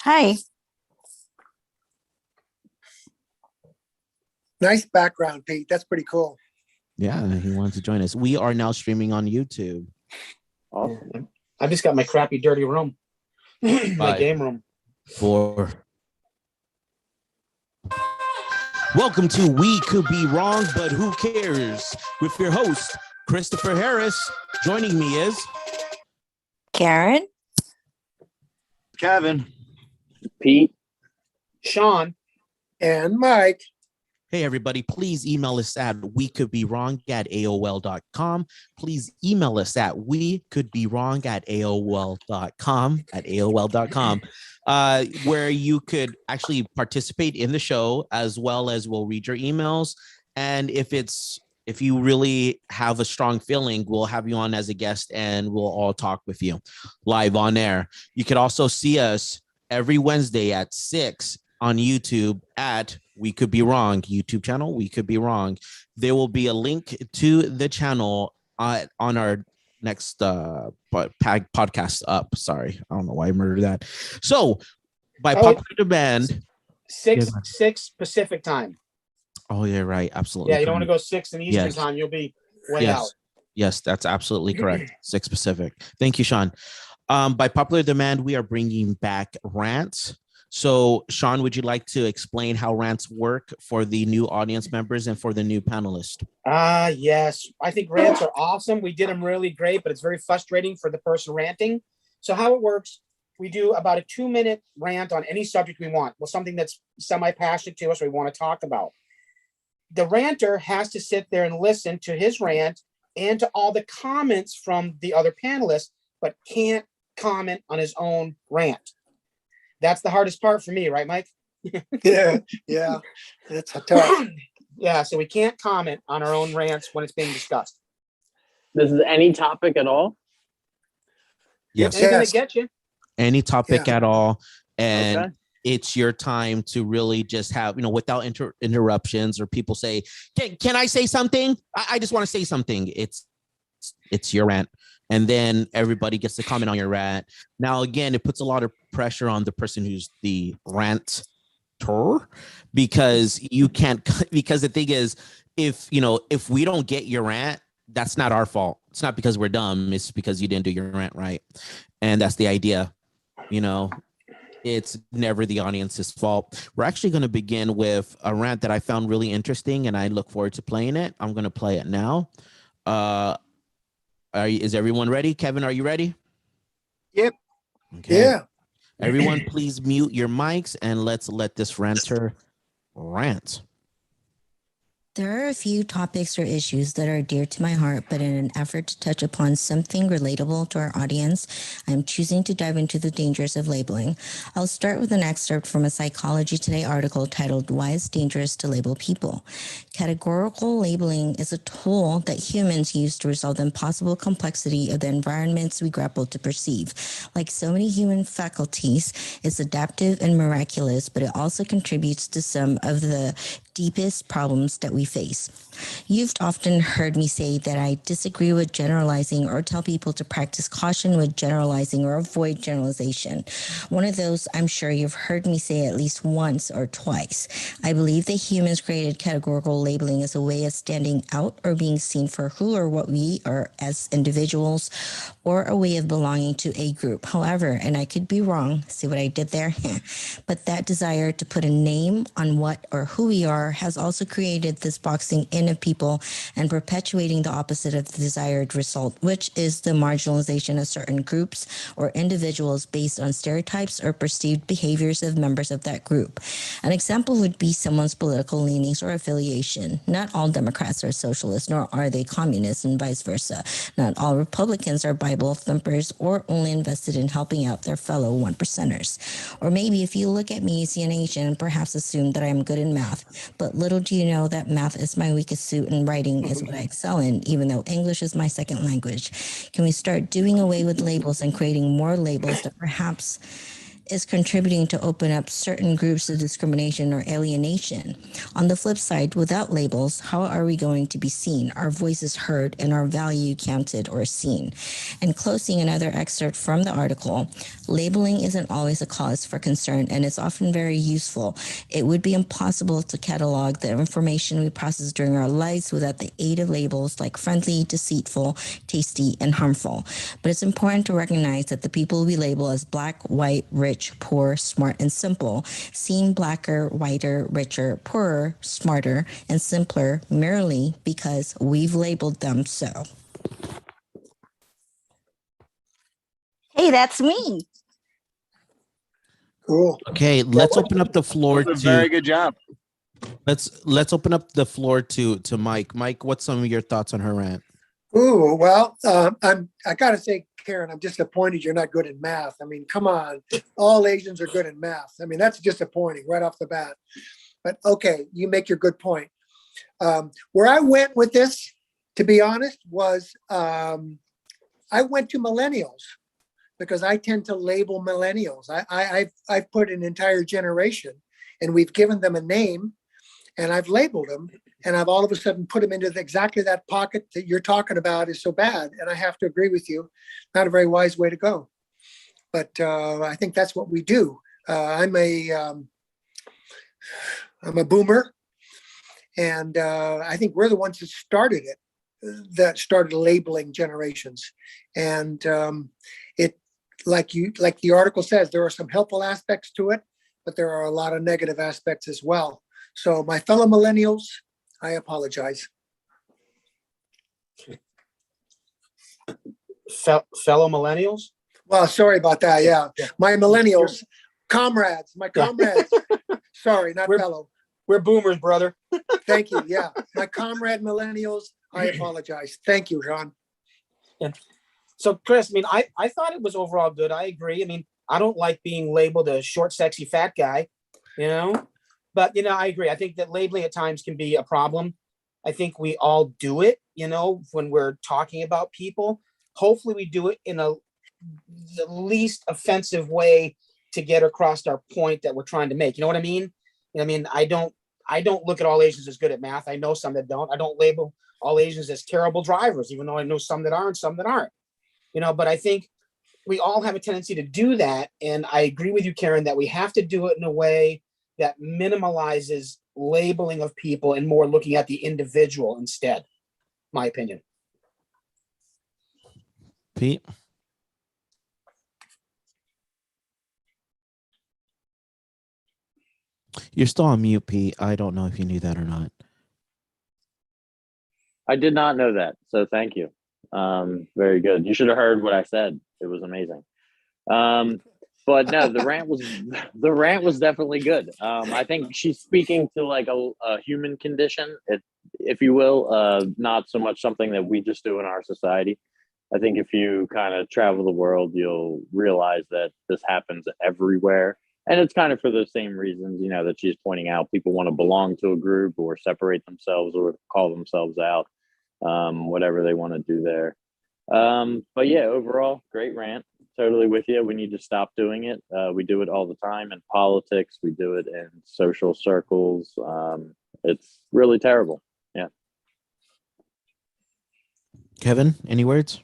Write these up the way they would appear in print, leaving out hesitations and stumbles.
Hi. Nice background, Pete. That's pretty cool. Yeah, he wanted to join us. We are now streaming on YouTube. Awesome. I just got my crappy, dirty room, my game room. Welcome to We Could Be Wrong, but Who Cares? With your host, Christopher Harris. Joining me is Karen. Kevin. Pete. Sean. And Mike. Hey, everybody, please email us at wecoulddbewrong@aol.com. Please email us at wecoulddbewrong@aol.com, where you could actually participate in the show, as well as we'll read your emails. And if you really have a strong feeling, we'll have you on as a guest and we'll all talk with you live on air. You could also see us every Wednesday at 6 on YouTube at We Could Be Wrong YouTube channel. We Could Be Wrong. There will be a link to the channel on our next podcast up. Sorry, I don't know why I murdered that. So by popular demand, 6 Pacific time. Oh yeah, right, absolutely. Yeah, you don't want to go 6 in Eastern time. You'll be way out. Yes, that's absolutely correct. 6 Pacific. Thank you, Sean. By popular demand, we are bringing back rants. So, Sean, would you like to explain how rants work for the new audience members and for the new panelists? Yes. I think rants are awesome. We did them really great, but it's very frustrating for the person ranting. So how it works, we do about a 2-minute rant on any subject we want. Well, something that's semi-passionate to us we want to talk about. The ranter has to sit there and listen to his rant and to all the comments from the other panelists, but can't comment on his own rant. That's the hardest part for me, right, Mike? Yeah, that's tough. Yeah, so we can't comment on our own rants when it's being discussed. This is any topic at all? Yes. Anything to get you. Any topic at all. And Okay. it's your time to really just have, without interruptions or people say, can I say something? I just want to say something. It's your rant. And then everybody gets to comment on your rant. Now, again, it puts a lot of pressure on the person who's the ranter, because the thing is, if we don't get your rant, that's not our fault. It's not because we're dumb. It's because you didn't do your rant right. And that's the idea. It's never the audience's fault. We're actually going to begin with a rant that I found really interesting, and I look forward to playing it. I'm going to play it now. Is everyone ready? Kevin, are you ready? Yep. Okay. Yeah. Everyone, please mute your mics and let's let this ranter rant. There are a few topics or issues that are dear to my heart, but in an effort to touch upon something relatable to our audience, I'm choosing to dive into the dangers of labeling. I'll start with an excerpt from a Psychology Today article titled, "Why It's Dangerous to Label People." Categorical labeling is a tool that humans use to resolve the impossible complexity of the environments we grapple to perceive. Like so many human faculties, it's adaptive and miraculous, but it also contributes to some of the deepest problems that we face. You've often heard me say that I disagree with generalizing or tell people to practice caution with generalizing or avoid generalization. One of those I'm sure you've heard me say at least once or twice. I believe that humans created categorical labeling as a way of standing out or being seen for who or what we are as individuals, or a way of belonging to a group. However, and I could be wrong, see what I did there? But that desire to put a name on what or who we are has also created this boxing in of people and perpetuating the opposite of the desired result, which is the marginalization of certain groups or individuals based on stereotypes or perceived behaviors of members of that group. An example would be someone's political leanings or affiliation. Not all Democrats are socialists, nor are they communists, and vice versa. Not all Republicans are Bible thumpers or only invested in helping out their fellow one percenters. Or maybe if you look at me, see an Asian, and perhaps assume that I am good in math. But little do you know that math is my weakest suit and writing is what I excel in, even though English is my second language. Can we start doing away with labels and creating more labels that perhaps is contributing to open up certain groups to discrimination or alienation. On the flip side, without labels, how are we going to be seen, our voices heard, and our value counted or seen? And closing another excerpt from the article, labeling isn't always a cause for concern, and it's often very useful. It would be impossible to catalog the information we process during our lives without the aid of labels like friendly, deceitful, tasty, and harmful. But it's important to recognize that the people we label as black, white, rich, poor, smart, and simple seem blacker, whiter, richer, poorer, smarter, and simpler merely because we've labeled them so. Hey, that's me. Cool. Okay, let's open up the floor That was a very to good job. let's open up the floor to Mike. Mike, what's some of your thoughts on her rant? Ooh, well, I gotta say, Karen, I'm disappointed you're not good in math. I mean, come on, all Asians are good in math. I mean, that's disappointing right off the bat. But okay, you make your good point. Where I went with this, to be honest, was I went to millennials because I tend to label millennials. I've put an entire generation, and we've given them a name, and I've labeled them, and I've all of a sudden put them into exactly that pocket that you're talking about is so bad. And I have to agree with you, not a very wise way to go. But I think that's what we do. I'm a boomer, and I think we're the ones that started it, that started labeling generations. And it, like the article says, there are some helpful aspects to it, but there are a lot of negative aspects as well. So my fellow millennials, I apologize. Fellow millennials. Well, sorry about that. Yeah. Yeah. My millennials, comrades, my Yeah. comrades. Sorry, not We're- fellow. We're boomers, brother. Thank you. Yeah. My comrade millennials, I apologize. Thank you, John. So, Chris, I mean, I thought it was overall good. I agree. I mean, I don't like being labeled a short, sexy, fat guy, you know, but, you know, I agree. I think that labeling at times can be a problem. I think we all do it, you know, when we're talking about people. Hopefully we do it in the least offensive way to get across our point that we're trying to make. You know what I mean? I mean, I don't look at all Asians as good at math. I know some that don't. I don't label all Asians as terrible drivers, even though I know some that are and some that aren't. You know, but I think we all have a tendency to do that. And I agree with you, Karen, that we have to do it in a way that minimalizes labeling of people and more looking at the individual instead, my opinion. Pete? You're still on mute, Pete. I don't know if you knew that or not. I did not know that, so thank you. Very good. You should have heard what I said. It was amazing. But no, the rant was definitely good. I think she's speaking to like a human condition, if you will, not so much something that we just do in our society. I think if you kind of travel the world, you'll realize that this happens everywhere. And it's kind of for the same reasons, you know, that she's pointing out. People want to belong to a group or separate themselves or call themselves out, whatever they want to do there. But yeah, overall, great rant. Totally with you. We need to stop doing it. We do it all the time in politics. We do it in social circles. It's really terrible. Yeah. Kevin, any words?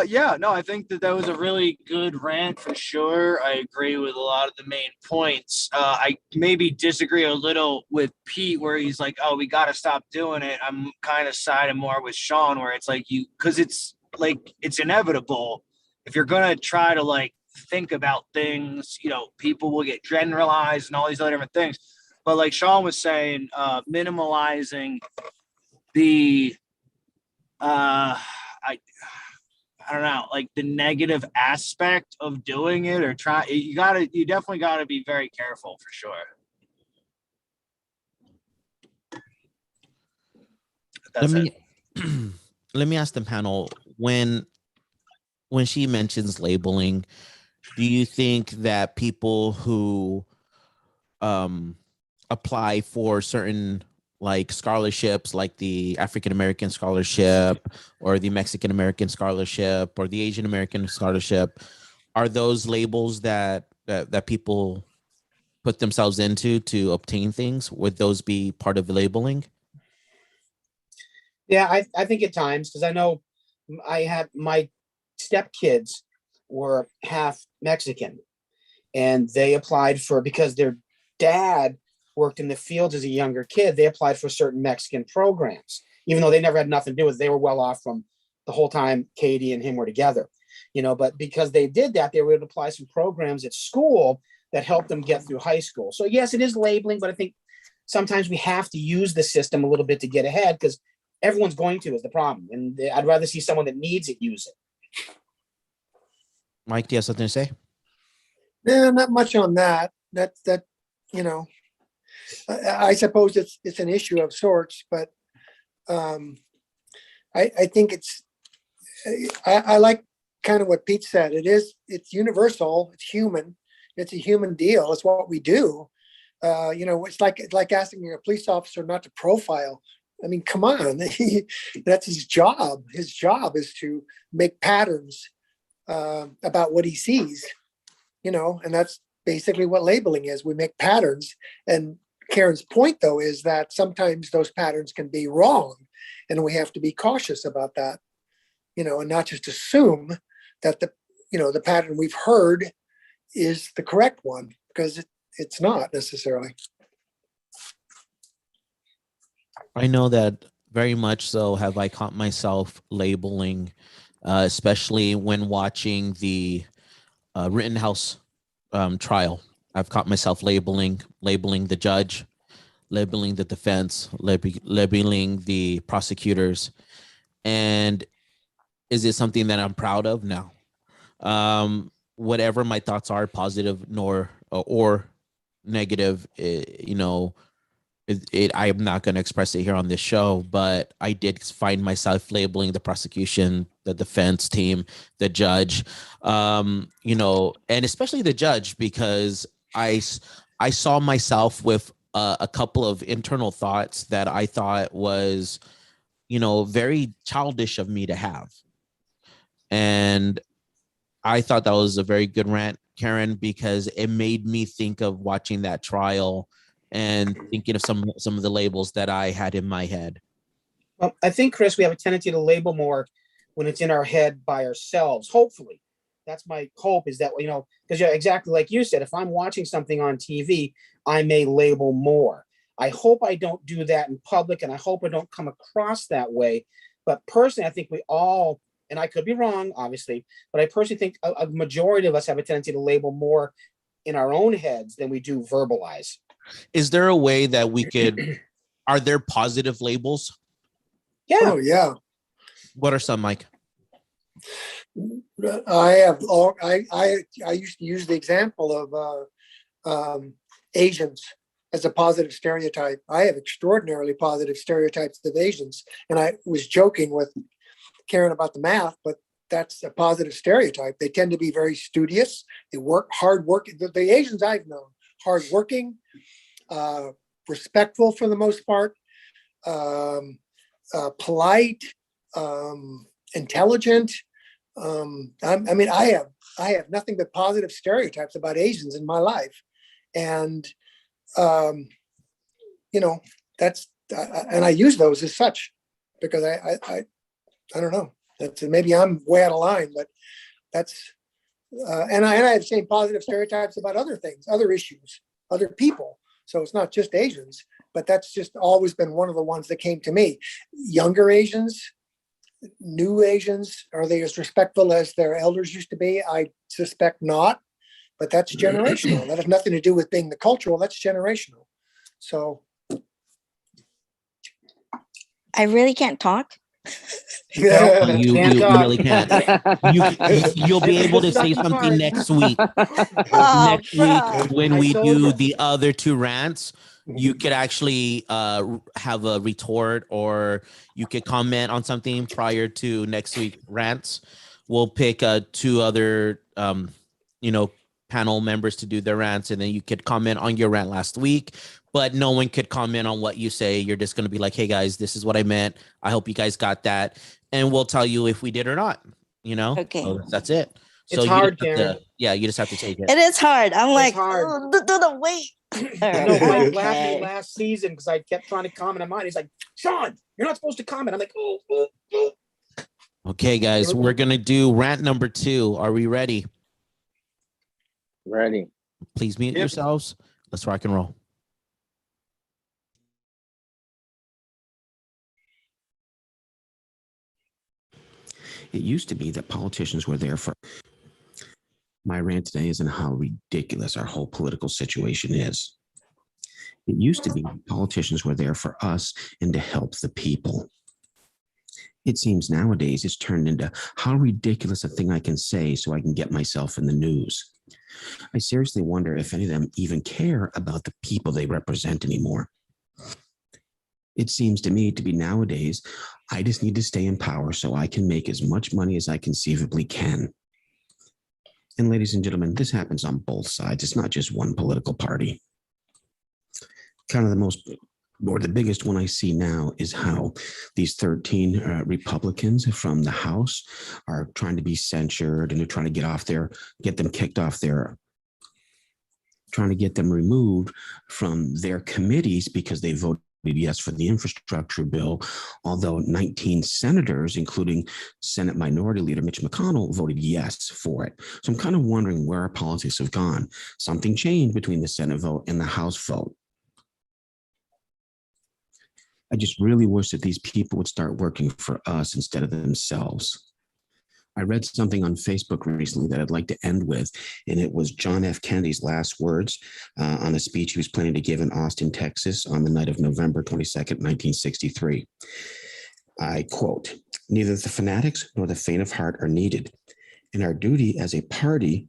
Yeah, no, I think that was a really good rant for sure. I agree with a lot of the main points. I maybe disagree a little with Pete where he's like, oh, we got to stop doing it. I'm kind of siding more with Sean where it's like because it's like, it's inevitable. If you're going to try to like think about things, you know, people will get generalized and all these other different things. But like Sean was saying, minimalizing the, I don't know, like the negative aspect of doing it or you definitely gotta be very careful for sure. That's it. Let me ask the panel, when she mentions labeling, do you think that people who apply for certain like scholarships, like the African American scholarship or the Mexican American scholarship or the Asian American scholarship, are those labels that people put themselves into to obtain things? Would those be part of labeling? Yeah, I think at times, because I know I had my stepkids were half Mexican, and they applied for, because their dad worked in the fields as a younger kid, they applied for certain Mexican programs, even though they never had nothing to do with it. They were well off from the whole time Katie and him were together, but because they did that, they were able to apply some programs at school that helped them get through high school. So yes, it is labeling, but I think sometimes we have to use the system a little bit to get ahead, because everyone's going to is the problem. And I'd rather see someone that needs it use it. Mike, do you have something to say? No, not much on that. I suppose it's an issue of sorts, but I think I like kind of what Pete said. It's universal. It's human. It's a human deal. It's what we do. It's like asking a police officer not to profile. I mean, come on. That's his job. His job is to make patterns about what he sees, and that's basically what labeling is. We make patterns. And Karen's point, though, is that sometimes those patterns can be wrong, and we have to be cautious about that, and not just assume that the pattern we've heard is the correct one, because it's not necessarily. I know that very much so have I caught myself labeling, especially when watching the Rittenhouse trial. I've caught myself labeling the judge, labeling the defense, labeling the prosecutors. And is it something that I'm proud of? No. Whatever my thoughts are, positive or negative, I am not going to express it here on this show, but I did find myself labeling the prosecution, the defense team, the judge, and especially the judge, because I saw myself with a couple of internal thoughts that I thought was, very childish of me to have. And I thought that was a very good rant, Karen, because it made me think of watching that trial and thinking of some of the labels that I had in my head. Well, I think, Chris, we have a tendency to label more when it's in our head by ourselves. Hopefully, that's my hope, is that, because exactly like you said, if I'm watching something on TV, I may label more. I hope I don't do that in public, and I hope I don't come across that way. But personally, I think we all, and I could be wrong, obviously, but I personally think a majority of us have a tendency to label more in our own heads than we do verbalize. Is there a way that we could, are there positive labels? Yeah. Oh, yeah. What are some, Mike? I used to use the example of Asians as a positive stereotype. I have extraordinarily positive stereotypes of Asians. And I was joking with Karen about the math, but that's a positive stereotype. They tend to be very studious. They work hard. The Asians I've known, hardworking, respectful for the most part, polite, intelligent. I have nothing but positive stereotypes about Asians in my life, and that's and I use those as such, because I don't know. Maybe I'm way out of line, but that's and I have the same positive stereotypes about other things, other issues, other people. So it's not just Asians, but that's just always been one of the ones that came to me. Younger Asians, new Asians, are they as respectful as their elders used to be? I suspect not, but that's generational. That has nothing to do with being the cultural, that's generational. So. I really can't talk. You really can't. You'll be able to say something next week. Next week, when we do the other two rants, you could actually have a retort, or you could comment on something prior to next week rants. We'll pick two other panel members to do their rants, and then you could comment on your rant last week, but no one could comment on what you say. You're just going to be like, hey guys, this is what I meant. I hope you guys got that. And we'll tell you if we did or not, Okay. So that's it. It's you hard, just have Karen. you just have to take it. It is hard. I'm like, hard. "Oh, wait. All I right, know Blake laughed at me okay. last season because I kept trying to comment on mine. He's like, Sean, you're not supposed to comment. I'm like, oh. Okay, guys, we're gonna do rant number 2. Are we ready? Ready. Please mute Yep. yourselves. Let's rock and roll. It used to be that politicians were there for. My rant today is on how ridiculous our whole political situation is. It used to be politicians were there for us and to help the people. It seems nowadays it's turned into how ridiculous a thing I can say so I can get myself in the news. I seriously wonder if any of them even care about the people they represent anymore. It seems to me to be nowadays, I just need to stay in power so I can make as much money as I conceivably can. And ladies and gentlemen, this happens on both sides. It's not just one political party. Kind of the biggest one I see now is how these 13 Republicans from the House are trying to be censured and they're trying to get them kicked off trying to get them removed from their committees because they voted yes for the infrastructure bill, although 19 senators, including Senate Minority Leader Mitch McConnell, voted yes for it. So I'm kind of wondering where our politics have gone. Something changed between the Senate vote and the House vote. I just really wish that these people would start working for us instead of themselves. I read something on Facebook recently that I'd like to end with, and it was John F. Kennedy's last words on a speech he was planning to give in Austin, Texas on the night of November 22nd, 1963. I quote, "Neither the fanatics nor the faint of heart are needed, and our duty as a party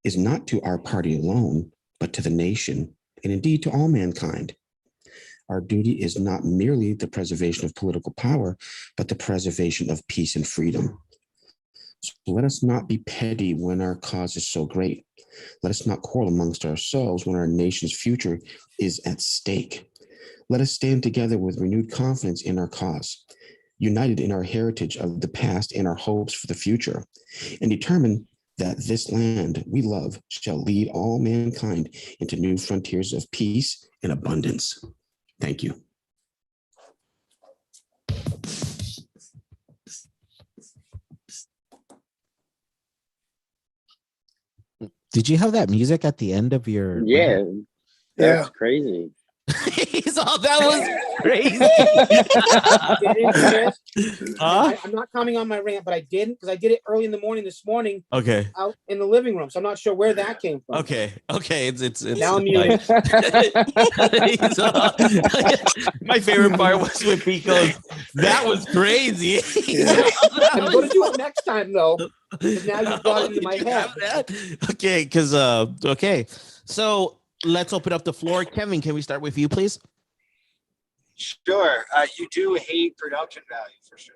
is not to our party alone, but to the nation, and indeed to all mankind. Our duty is not merely the preservation of political power, but the preservation of peace and freedom. So let us not be petty when our cause is so great. Let us not quarrel amongst ourselves when our nation's future is at stake. Let us stand together with renewed confidence in our cause, united in our heritage of the past and our hopes for the future, and determined that this land we love shall lead all mankind into new frontiers of peace and abundance." Thank you. Did you have that music at the end of your Yeah, rant? that's crazy. He's all, that was crazy. I'm not commenting on my rant, but I didn't because I did it early in the morning this morning Okay. out in the living room. So I'm not sure where that came from. Okay. It's Now I'm like- He's all- my favorite part was when Pete goes, "That was crazy." I'm going to do it next time though. 'Cause now you brought it into my Did you head. have that? Okay, because okay. So let's open up the floor. Kevin, can we start with you, please? Sure. You do hate production value for sure.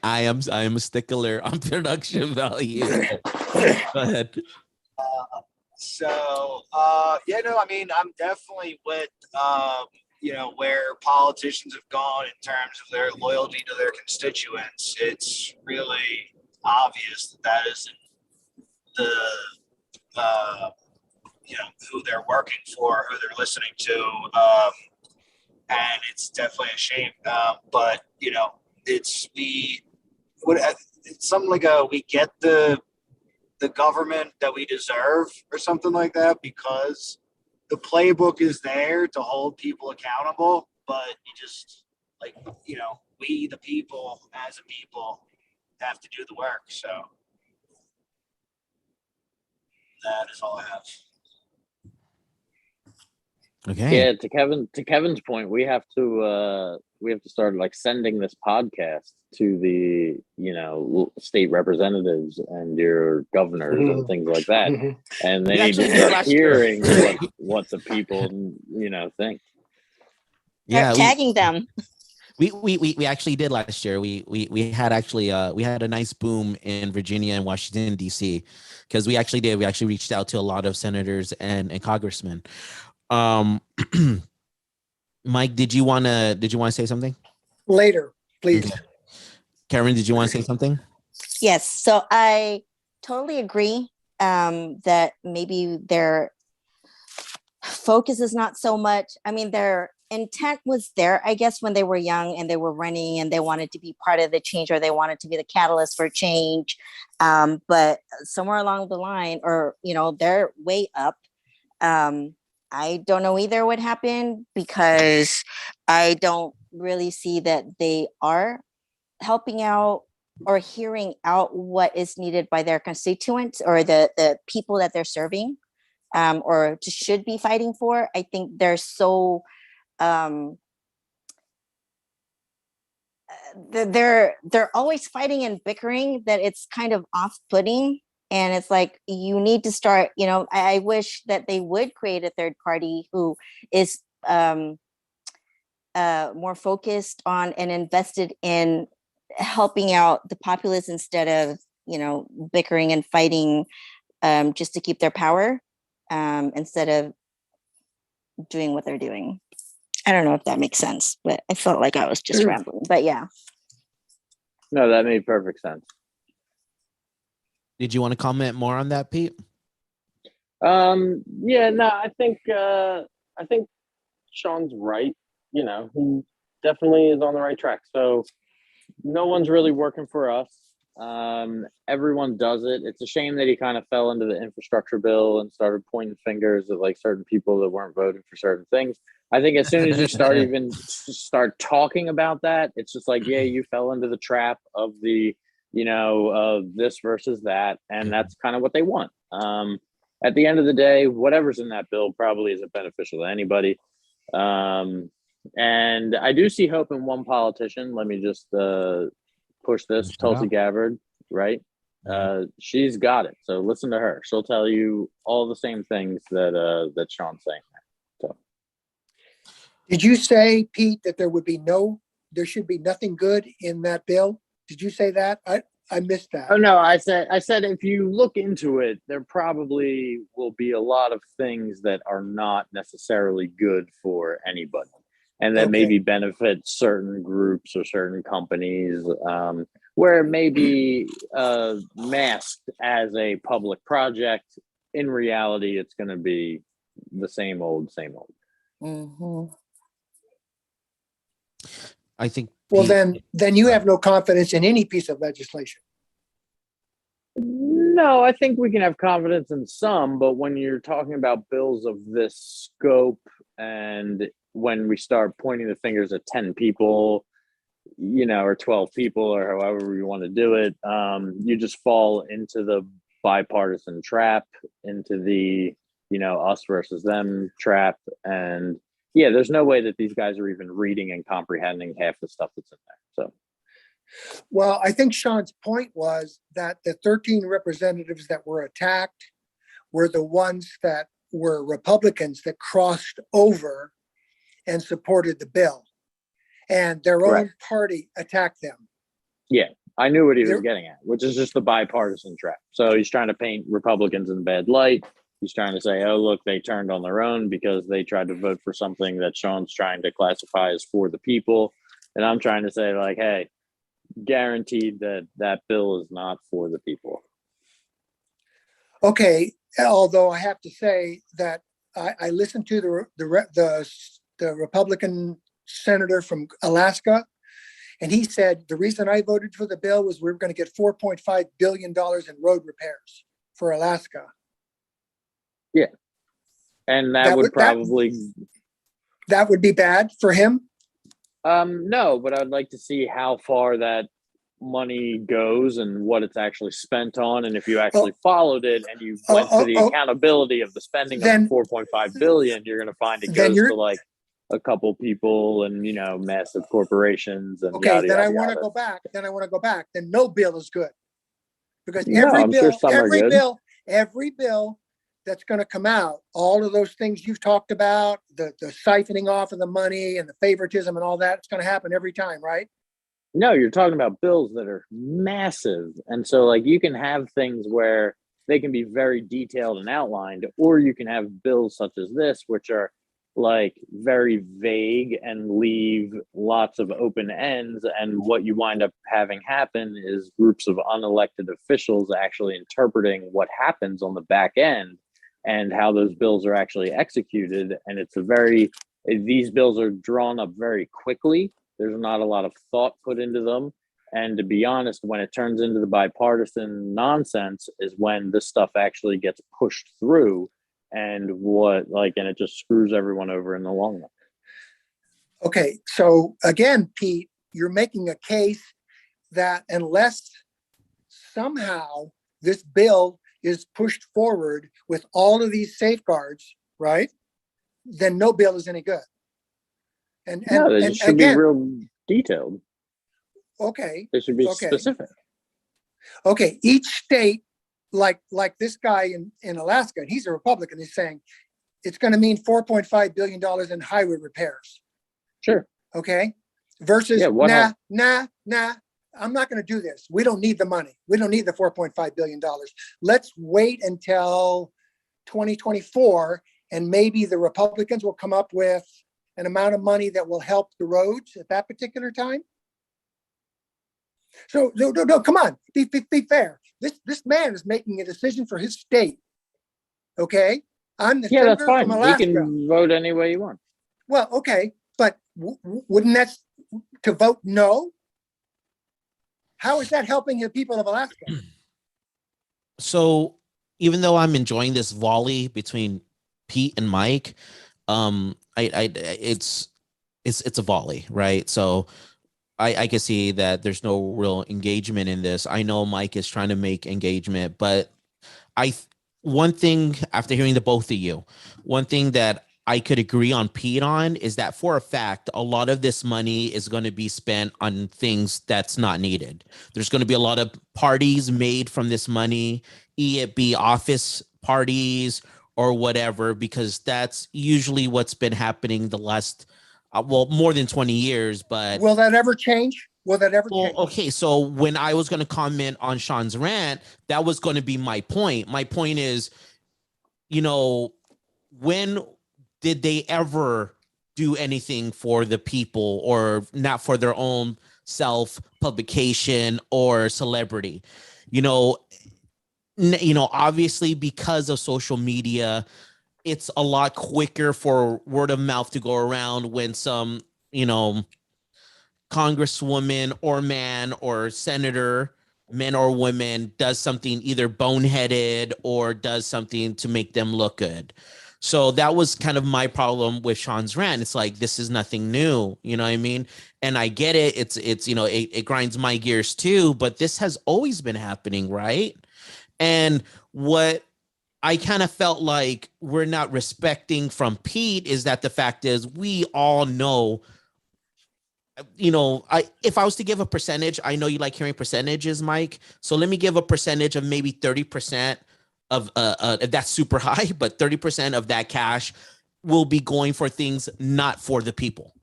I am a stickler on production value. Go ahead. I mean, I'm definitely with where politicians have gone in terms of their loyalty to their constituents. It's really obvious that isn't the who they're working for, who they're listening to, and it's definitely a shame. But it's something like we get the government that we deserve or something like that, because the playbook is there to hold people accountable, but you just we the people as a people have to do the work. So that is all I have. Okay. Yeah, to Kevin's point, we have to start sending this podcast to the state representatives and your governors and things like that, and they need to start hearing what the people think. Yeah, Start tagging them. we actually did last year. We had a nice boom in Virginia and Washington D.C. because we actually reached out to a lot of senators and congressmen. Mike, did you want to say something Later, please. Okay. Karen, did you want to say something? Yes. So I totally agree that maybe their focus is not so much. I mean, their intent was there, I guess, when they were young and they were running and they wanted to be part of the change or they wanted to be the catalyst for change. But somewhere along the line, or, they're way up. I don't know either what happened because I don't really see that they are helping out or hearing out what is needed by their constituents or the people that they're serving, or should be fighting for. I think they're so um, they're always fighting and bickering that it's kind of off-putting. And it's like, you need to start, I wish that they would create a third party who is more focused on and invested in helping out the populace instead of, bickering and fighting just to keep their power, instead of doing what they're doing. I don't know if that makes sense, but I felt like I was just rambling. But yeah. No, that made perfect sense. Did you want to comment more on that, Pete? Yeah, no, I think Sean's right. He definitely is on the right track. So no one's really working for us. Everyone does it. It's a shame that he kind of fell into the infrastructure bill and started pointing fingers at like certain people that weren't voting for certain things. I think as soon as you start talking about that, it's just like, yeah, you fell into the trap of the, this versus that. And that's kind of what they want. At the end of the day, whatever's in that bill probably isn't beneficial to anybody. And I do see hope in one politician. Let me just push this. Tulsi Gabbard, right? She's got it. So listen to her. She'll tell you all the same things that Sean's saying. So, Did you say, Pete, that there should be nothing good in that bill? Did you say that? I missed that. oh no, I said if you look into it, there probably will be a lot of things that are not necessarily good for anybody, and that Okay. maybe benefit certain groups or certain companies, where it may be masked as a public project. In reality, it's going to be the same old, same old. Mm-hmm. I think. Well, Pete- then you have no confidence in any piece of legislation. No, I think we can have confidence in some, but when you're talking about bills of this scope, and when we start pointing the fingers at 10 people, or 12 people, or however you want to do it, you just fall into the bipartisan trap, into the, us versus them trap. And yeah, there's no way that these guys are even reading and comprehending half the stuff that's in there. So. Well, I think Sean's point was that the 13 representatives that were attacked were the ones that were Republicans that crossed over and supported the bill, and their own party attacked them. Yeah, I knew what he was getting at, which is just the bipartisan trap. So he's trying to paint Republicans in bad light. He's trying to say, oh, look, they turned on their own because they tried to vote for something that Sean's trying to classify as for the people. And I'm trying to say, like, hey, guaranteed that bill is not for the people. Okay, although I have to say that I listened to the Republican senator from Alaska, and he said the reason I voted for the bill was we were going to get $4.5 billion in road repairs for Alaska. Yeah, and that would be bad for him. No, but I'd like to see how far that money goes and what it's actually spent on, and if you actually followed it and you went to the accountability of the spending of the 4.5 billion, you're going to find it goes to like a couple people and massive corporations and okay. Yada, then yada, I want to yada. go back. Then no bill is good, because No, I'm sure some are good. every bill that's going to come out, all of those things you've talked about, the siphoning off of the money and the favoritism and all that, it's going to happen every time, right? No, you're talking about bills that are massive. And so like you can have things where they can be very detailed and outlined, or you can have bills such as this, which are like very vague and leave lots of open ends. And what you wind up having happen is groups of unelected officials actually interpreting what happens on the back end and how those bills are actually executed. And these bills are drawn up very quickly. There's not a lot of thought put into them. And to be honest, when it turns into the bipartisan nonsense is when this stuff actually gets pushed through and it just screws everyone over in the long run. Okay, so again, Pete, you're making a case that unless somehow this bill is pushed forward with all of these safeguards, right, then no bill is any good. And It should again, be real detailed. Okay. It should be Okay. specific. Okay, each state, like this guy in Alaska, and he's a Republican, he's saying it's going to mean $4.5 billion in highway repairs. Sure. Okay. Versus, Yeah, nah, I'm not going to do this. We don't need the money. We don't need the $4.5 billion. Let's wait until 2024, and maybe the Republicans will come up with an amount of money that will help the roads at that particular time. So no, come on, be fair. This man is making a decision for his state. Okay, I'm the that's senator fine. from You Alaska. can vote any way you want. Well, okay, but wouldn't that to vote no? How is that helping the people of Alaska? So even though I'm enjoying this volley between Pete and Mike, it's a volley, right? So I can see that there's no real engagement in this. I know Mike is trying to make engagement, but one thing after hearing the both of you, one thing that I could agree on Pete on is that for a fact, a lot of this money is going to be spent on things that's not needed. There's going to be a lot of parties made from this money, it be office parties or whatever, because that's usually what's been happening the last more than 20 years, but will that ever change? Will that ever change? Okay, so when I was going to comment on Sean's rant, that was going to be my point. My point is, when did they ever do anything for the people or not for their own self publication or celebrity? Obviously because of social media, it's a lot quicker for word of mouth to go around when some, congresswoman or man or senator, men or women, does something either boneheaded or does something to make them look good. So that was kind of my problem with Sean's rant. It's like, this is nothing new, you know what I mean? And I get it. It grinds my gears too, but this has always been happening, right? And what I kind of felt like we're not respecting from Pete is that the fact is we all know, if I was to give a percentage, I know you like hearing percentages, Mike. So let me give a percentage of maybe 30% of that's super high, but 30% of that cash will be going for things not for the people.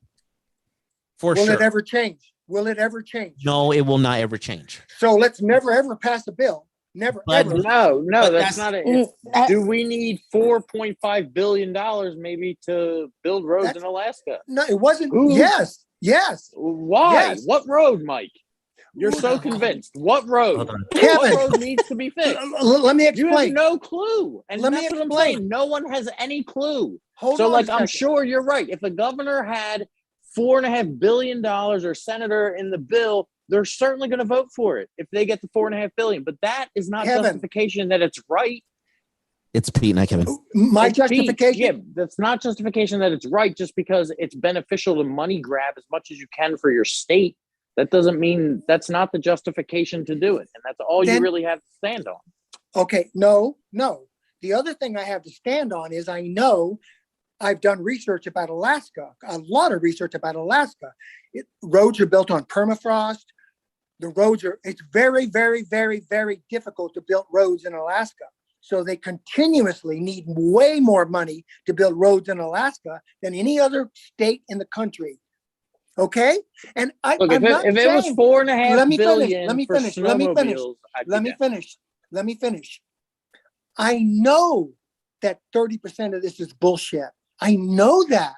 Will it ever change? Will it ever change? No, it will not ever change. So let's never ever pass a bill. Never ever. No, that's not it. Do we need $4.5 billion maybe to build roads in Alaska? No, it wasn't. Yes. Why? Yes. What road, Mike? You're so convinced. What road? Kevin. What road needs to be fixed? Let me explain. You have no clue. And Let me that's what I'm explain. saying. No one has any clue. Hold so, on like, a I'm second. sure you're right. If the governor had $4.5 billion or senator in the bill, they're certainly going to vote for it if they get the $4.5 billion. But that is not Kevin. justification that it's right. It's Pete, not Kevin. My It's justification. Yeah, that's not justification that it's right just because it's beneficial to money grab as much as you can for your state. That doesn't mean that's not the justification to do it. And that's all you really have to stand on. Okay, no. The other thing I have to stand on is I know I've done research about Alaska, a lot of research about Alaska. Roads are built on permafrost. It's very, very, very, very difficult to build roads in Alaska. So they continuously need way more money to build roads in Alaska than any other state in the country. Okay? And Look, if it was $4.5 billion Let me for finish. Let me finish. snowmobiles, I'd be Let me down. finish. Let me finish. I know that 30% of this is bullshit. I know that,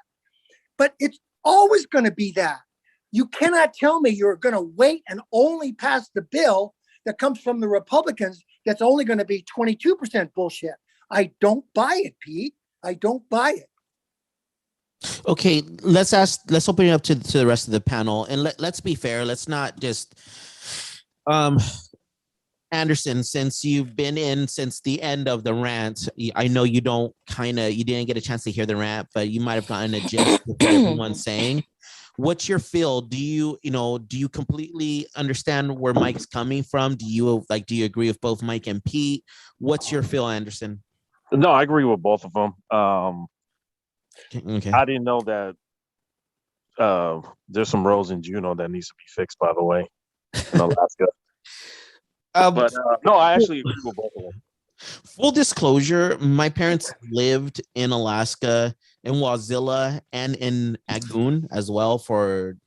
but it's always going to be that. You cannot tell me you're going to wait and only pass the bill that comes from the Republicans that's only going to be 22% bullshit. I don't buy it, Pete. I don't buy it. Okay, let's open it up to the rest of the panel, and let's be fair. Let's not just Anderson, since you've been in since the end of the rant, I know you didn't get a chance to hear the rant, but you might have gotten a gist of what everyone's saying. What's your feel? Do you completely understand where Mike's coming from? Do you agree with both Mike and Pete? What's your feel, Anderson? No, I agree with both of them. Okay. I didn't know that there's some roads in Juneau that needs to be fixed, by the way, in Alaska. But no, I actually agree with both of them. Full disclosure, my parents lived in Alaska, in Wazilla, and in Agoon as well for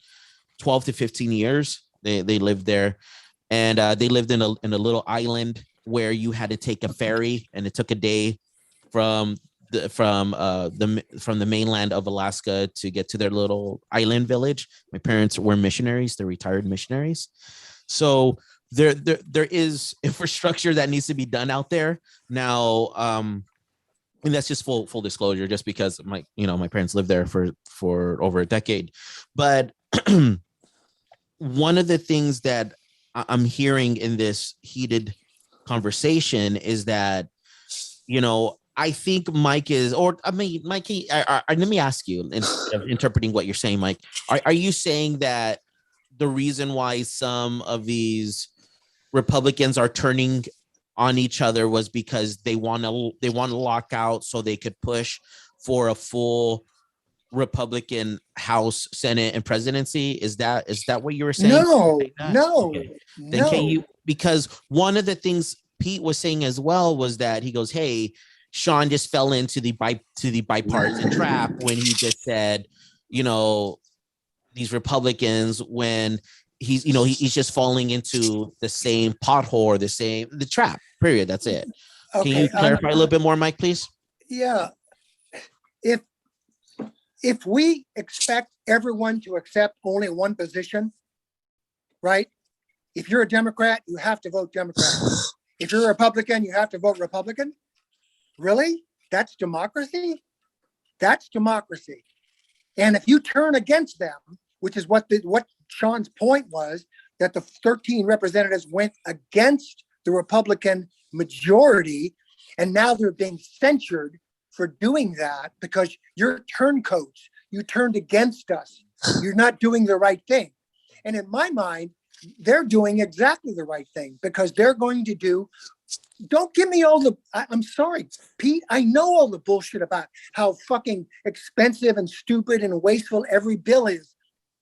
12 to 15 years. They lived there, and they lived in a little island where you had to take a ferry, and it took a day from the mainland of Alaska to get to their little island village. My parents were missionaries; they're retired missionaries, so there is infrastructure that needs to be done out there now. And that's just full disclosure, just because my parents lived there for over a decade. But one of the things that I'm hearing in this heated conversation is that, I think Mike is, Mikey, let me ask you, instead of interpreting what you're saying, Mike, are you saying that the reason why some of these Republicans are turning on each other was because they want to lock out so they could push for a full Republican House, Senate, and presidency? Is that what you were saying? No. Then can you, because one of the things Pete was saying as well was that he goes, hey, Sean just fell into the bipartisan trap when he just said, these Republicans, when he's just falling into the same pothole or the trap, period. That's it. Okay, Can you clarify a little bit more, Mike, please? Yeah. If we expect everyone to accept only one position, right? If you're a Democrat, you have to vote Democrat. If you're a Republican, you have to vote Republican. Really? That's democracy? That's democracy. And if you turn against them, which is what Sean's point was, that the 13 representatives went against the Republican majority, and now they're being censured for doing that because you're turncoats. You turned against us. You're not doing the right thing. And in my mind, they're doing exactly the right thing because they're going to do. Don't give me all I'm sorry, Pete. I know all the bullshit about how fucking expensive and stupid and wasteful every bill is.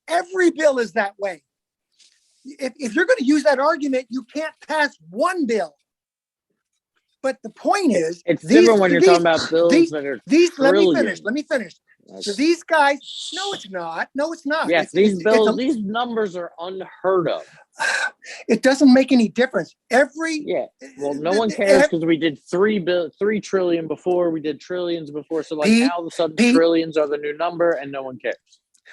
Every bill is that way. If you're going to use that argument, you can't pass one bill. But the point is, it's different when you're talking about bills that are trillions. Let me finish. So these guys, no, it's not. Yes, these these numbers are unheard of. It doesn't make any difference. Well, no one cares because we did 3 trillion before, we did trillions before. So now all of a sudden trillions are the new number and no one cares.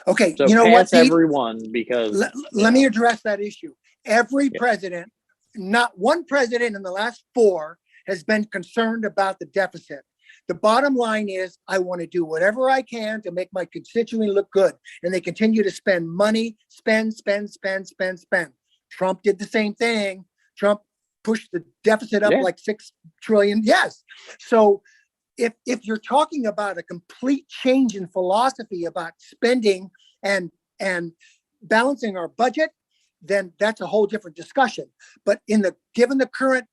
Okay, so you know what, Pete? everyone, because let me address that issue. Every president, not one president in the last 4 has been concerned about the deficit. The bottom line is I want to do whatever I can to make my constituent look good. And they continue to spend money, spend. Trump did the same thing. Trump pushed the deficit up like 6 trillion. Yes. So if you're talking about a complete change in philosophy about spending and balancing our budget, then that's a whole different discussion. But given the current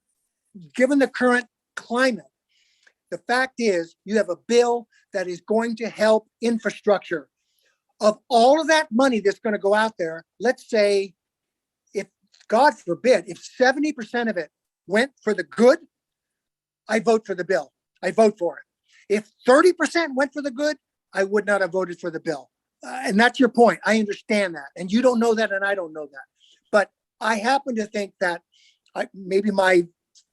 climate, the fact is you have a bill that is going to help infrastructure. Of all of that money that's going to go out there, let's say, if God forbid, if 70% of it went for the good, I vote for the bill. I vote for it. If 30% went for the good, I would not have voted for the bill. And that's your point. I understand that. And you don't know that, and I don't know that. But I happen to think that maybe my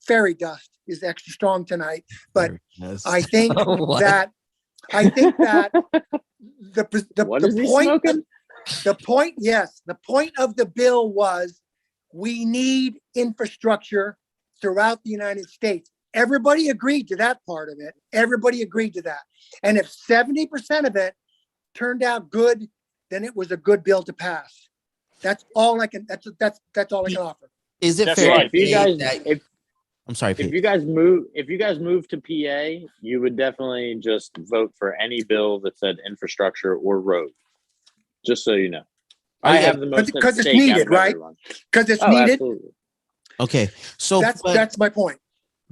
fairy dust is extra strong tonight, but I think that I think that the What is he point, smoking? yes, the point of the bill was we need infrastructure throughout the United States. Everybody agreed to that part of it. Everybody agreed to that. And if 70% of it turned out good, then it was a good bill to pass. That's all I can, that's all I can offer. Is it That's fair? right. If you to say guys, that- I'm sorry, if Pete. you guys move to PA, you would definitely just vote for any bill that said infrastructure or road. Just so you know. I have the most at Because it's stake out needed, of right? everyone. Because it's Oh, needed. absolutely. Okay, so That's my point.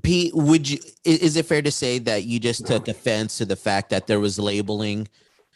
Pete, is it fair to say that you just took offense to the fact that there was labeling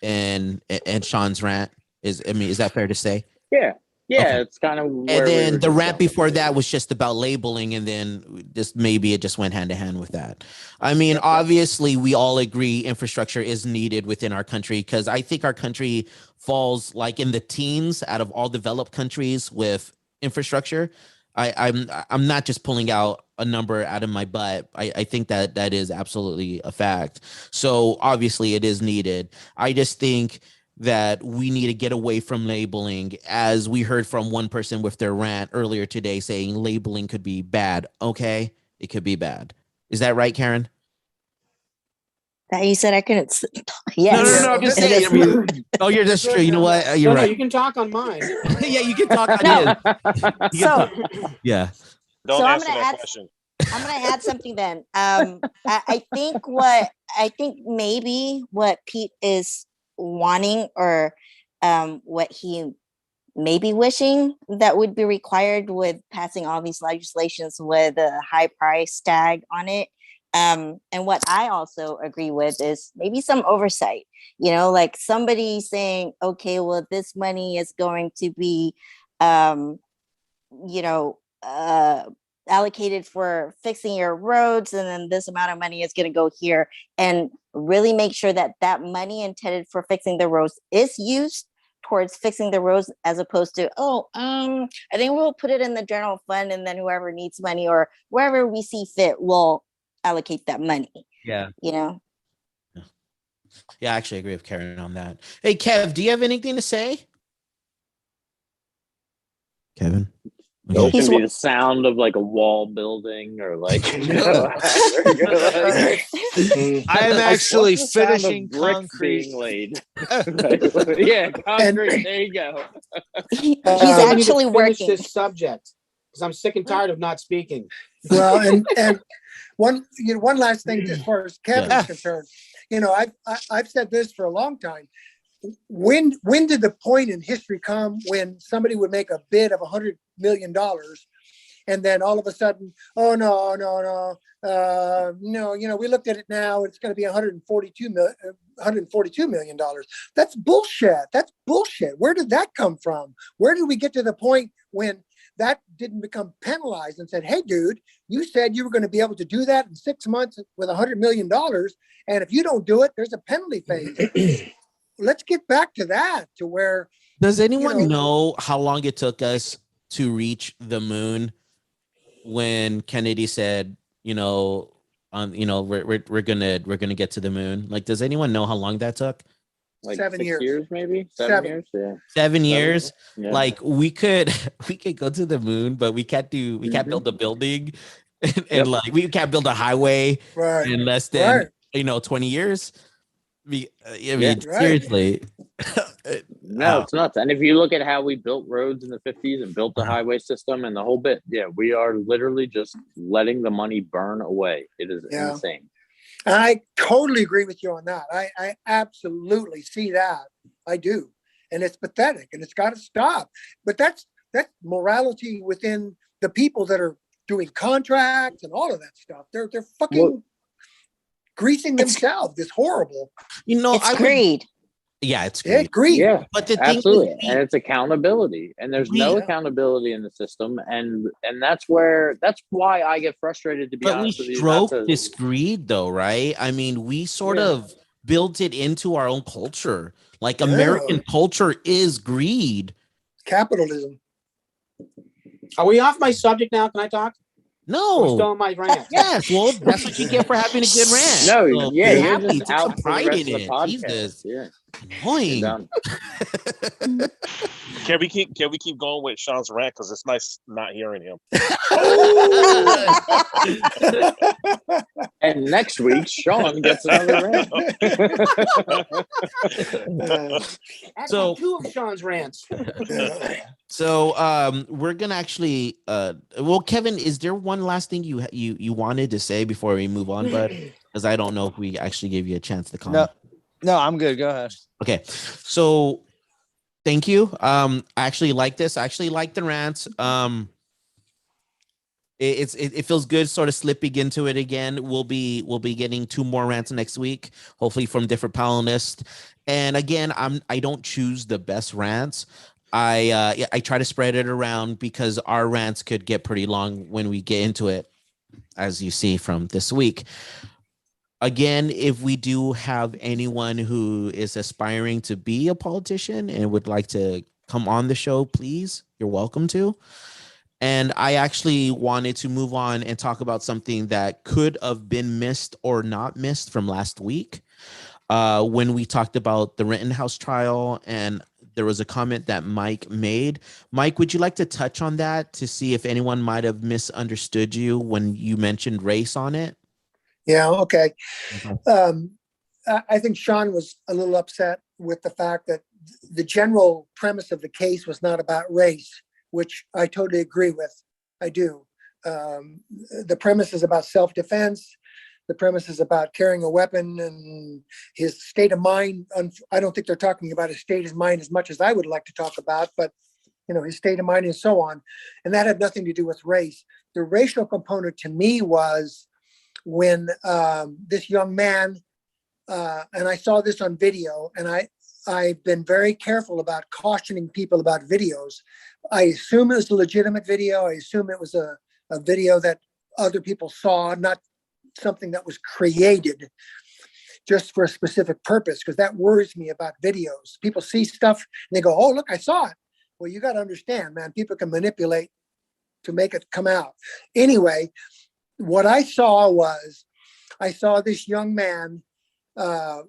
and Sean's rant? Is that fair to say? Yeah. Yeah, Okay. it's kind of where And we then were the just rant going. before that was just about labeling, and then just maybe it just went hand to hand with that. I mean, obviously, we all agree infrastructure is needed within our country, because I think our country falls like in the teens out of all developed countries with infrastructure. I'm not just pulling out a number out of my butt. I think that is absolutely a fact. So obviously, it is needed. I just think that we need to get away from labeling, as we heard from one person with their rant earlier today saying labeling could be bad. Okay, it could be bad. Is that right, Karen? That you said I couldn't. Yes. No. I'm just It saying. is. I mean, oh, that's true. You know what? You're No, right. you can talk on mine. Yeah, you can talk on No. his. So Yeah. Don't So I'm answer gonna that add- question. I'm gonna add something then. I think maybe what Pete is wanting, or what he may be wishing that would be required with passing all these legislations with a high price tag on it. And what I also agree with is maybe some oversight, like somebody saying, okay, well, this money is going to be, you know, allocated for fixing your roads, and then this amount of money is going to go here, and really make sure that that money intended for fixing the roads is used towards fixing the roads, as opposed to, I think we'll put it in the general fund, and then whoever needs money or wherever we see fit will allocate that money. Yeah. Yeah, I actually agree with Karen on that. Hey, Kev, do you have anything to say? Kevin? It He's can be the sound of like a wall building, or like. I'm actually What's the sound of finishing bricks concrete. being laid. Yeah, concrete. There you go. he's We need to actually finish working. this subject, because I'm sick and tired of not speaking. Well, and one last thing as far as Kevin Yeah. is concerned, I've said this for a long time. When did the point in history come when somebody would make a bid of $100 million, and then all of a sudden, oh no, we looked at it now, it's going to be $142 million. That's bullshit. That's bullshit. Where did that come from? Where did we get to the point when that didn't become penalized and said, hey, dude, you said you were going to be able to do that in 6 months with $100 million. And if you don't do it, there's a penalty phase. Let's get back to that, to where. Does anyone know how long it took us to reach the moon when Kennedy said, we're gonna get to the moon? Like, does anyone know how long that took? Like 7 6 years. years, maybe 7 years. Yeah. 7 years. Yeah. Like, we could go to the moon, but we can't build a building, and like we can't build a highway Right. in less than Right. 20 years. I mean, Right. seriously. No, it's nuts. And if you look at how we built roads in the 50s and built the highway system and the whole bit, we are literally just letting the money burn away. It is insane. I totally agree with you on that. I absolutely see that. I do. And it's pathetic, and it's got to stop. But that's morality within the people that are doing contracts and all of that stuff. They're fucking greasing themselves. It's horrible. It's greed. Yeah, it's Yeah, great. greed. Yeah, But the absolutely. thing is, And it's accountability, and there's no accountability in the system, and that's why I get frustrated, to be but we honest with you. stroke this greed, though, right? I mean, we sort of built it into our own culture. Like, American culture is greed. Capitalism. Are we off my subject now? Can I talk? We're still No. on my rant. Yes. Well, that's what you get for having a good rant. No, So yeah, be you're happy. just Take some out for the pride rest in of the it. podcast. Jesus. Yeah, you're Annoying. done. Can we keep going with Sean's rant because it's nice not hearing him. And next week, Sean gets another rant. That's So- like 2 of Sean's rants. So we're gonna actually well, Kevin, is there one last thing you wanted to say before we move on, bud? Because I don't know if we actually gave you a chance to comment. No, I'm good. Go ahead. Okay, so thank you. I actually like this. I actually like the rants. It feels good sort of slipping into it again. We'll be getting 2 more rants next week, hopefully from different panelists. And again, I don't choose the best rants. I try to spread it around because our rants could get pretty long when we get into it, as you see from this week. Again, if we do have anyone who is aspiring to be a politician and would like to come on the show, please, you're welcome to. And I actually wanted to move on and talk about something that could have been missed or not missed from last week when we talked about the Rittenhouse trial, and there was a comment that Mike made. Mike, would you like to touch on that to see if anyone might have misunderstood you when you mentioned race on it? Yeah, okay. Okay. I think Sean was a little upset with the fact that the general premise of the case was not about race, which I totally agree with. I do. The premise is about self-defense. The premise is about carrying a weapon and his state of mind. I don't think they're talking about his state of mind as much as I would like to talk about, but his state of mind and so on. And that had nothing to do with race. The racial component to me was when this young man, and I saw this on video, and I've been very careful about cautioning people about videos. I assume it was a legitimate video. I assume it was a video that other people saw, not something that was created just for a specific purpose, because that worries me about videos. People see stuff and they go, oh, look, I saw it. Well, you got to understand, man, people can manipulate to make it come out. Anyway, what I saw this young man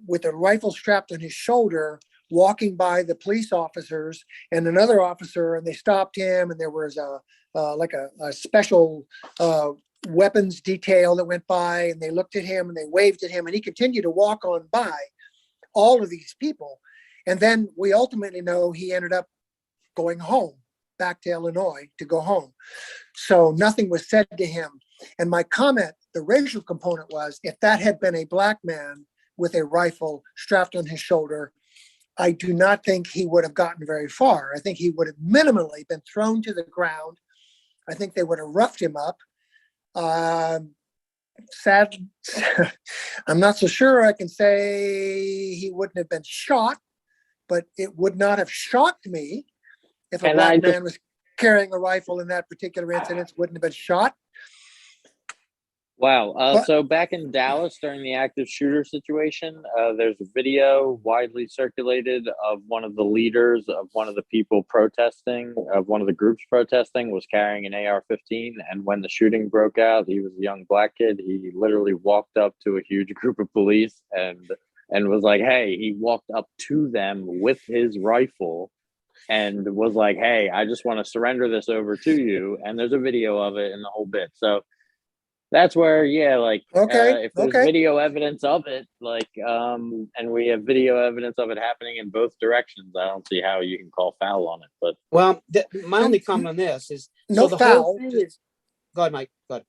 with a rifle strapped on his shoulder walking by the police officers and another officer, and they stopped him, and there was a special weapons detail that went by, and they looked at him and they waved at him, and he continued to walk on by all of these people. And then we ultimately know he ended up going home, back to Illinois to go home. So nothing was said to him. And my comment, the racial component was, if that had been a black man with a rifle strapped on his shoulder, I do not think he would have gotten very far. I think he would have minimally been thrown to the ground. I think they would have roughed him up. Sad. I'm not so sure I can say he wouldn't have been shot, but it would not have shocked me if a black man was carrying a rifle in that particular incident. Wouldn't have been shot. Wow. So back in Dallas during the active shooter situation, there's a video widely circulated of one of the leaders of one of the people protesting, of one of the groups protesting, was carrying an AR-15. And when the shooting broke out, he was a young black kid. He literally walked up to a huge group of police and was like, hey, he walked up to them with his rifle and was like, hey, I just want to surrender this over to you. And there's a video of it and the whole bit. So that's where, yeah, like, if there's video evidence of it, like, and we have video evidence of it happening in both directions, I don't see how you can call foul on it. But my only comment on this is no the foul. whole thing is, go ahead, Mike. Go ahead.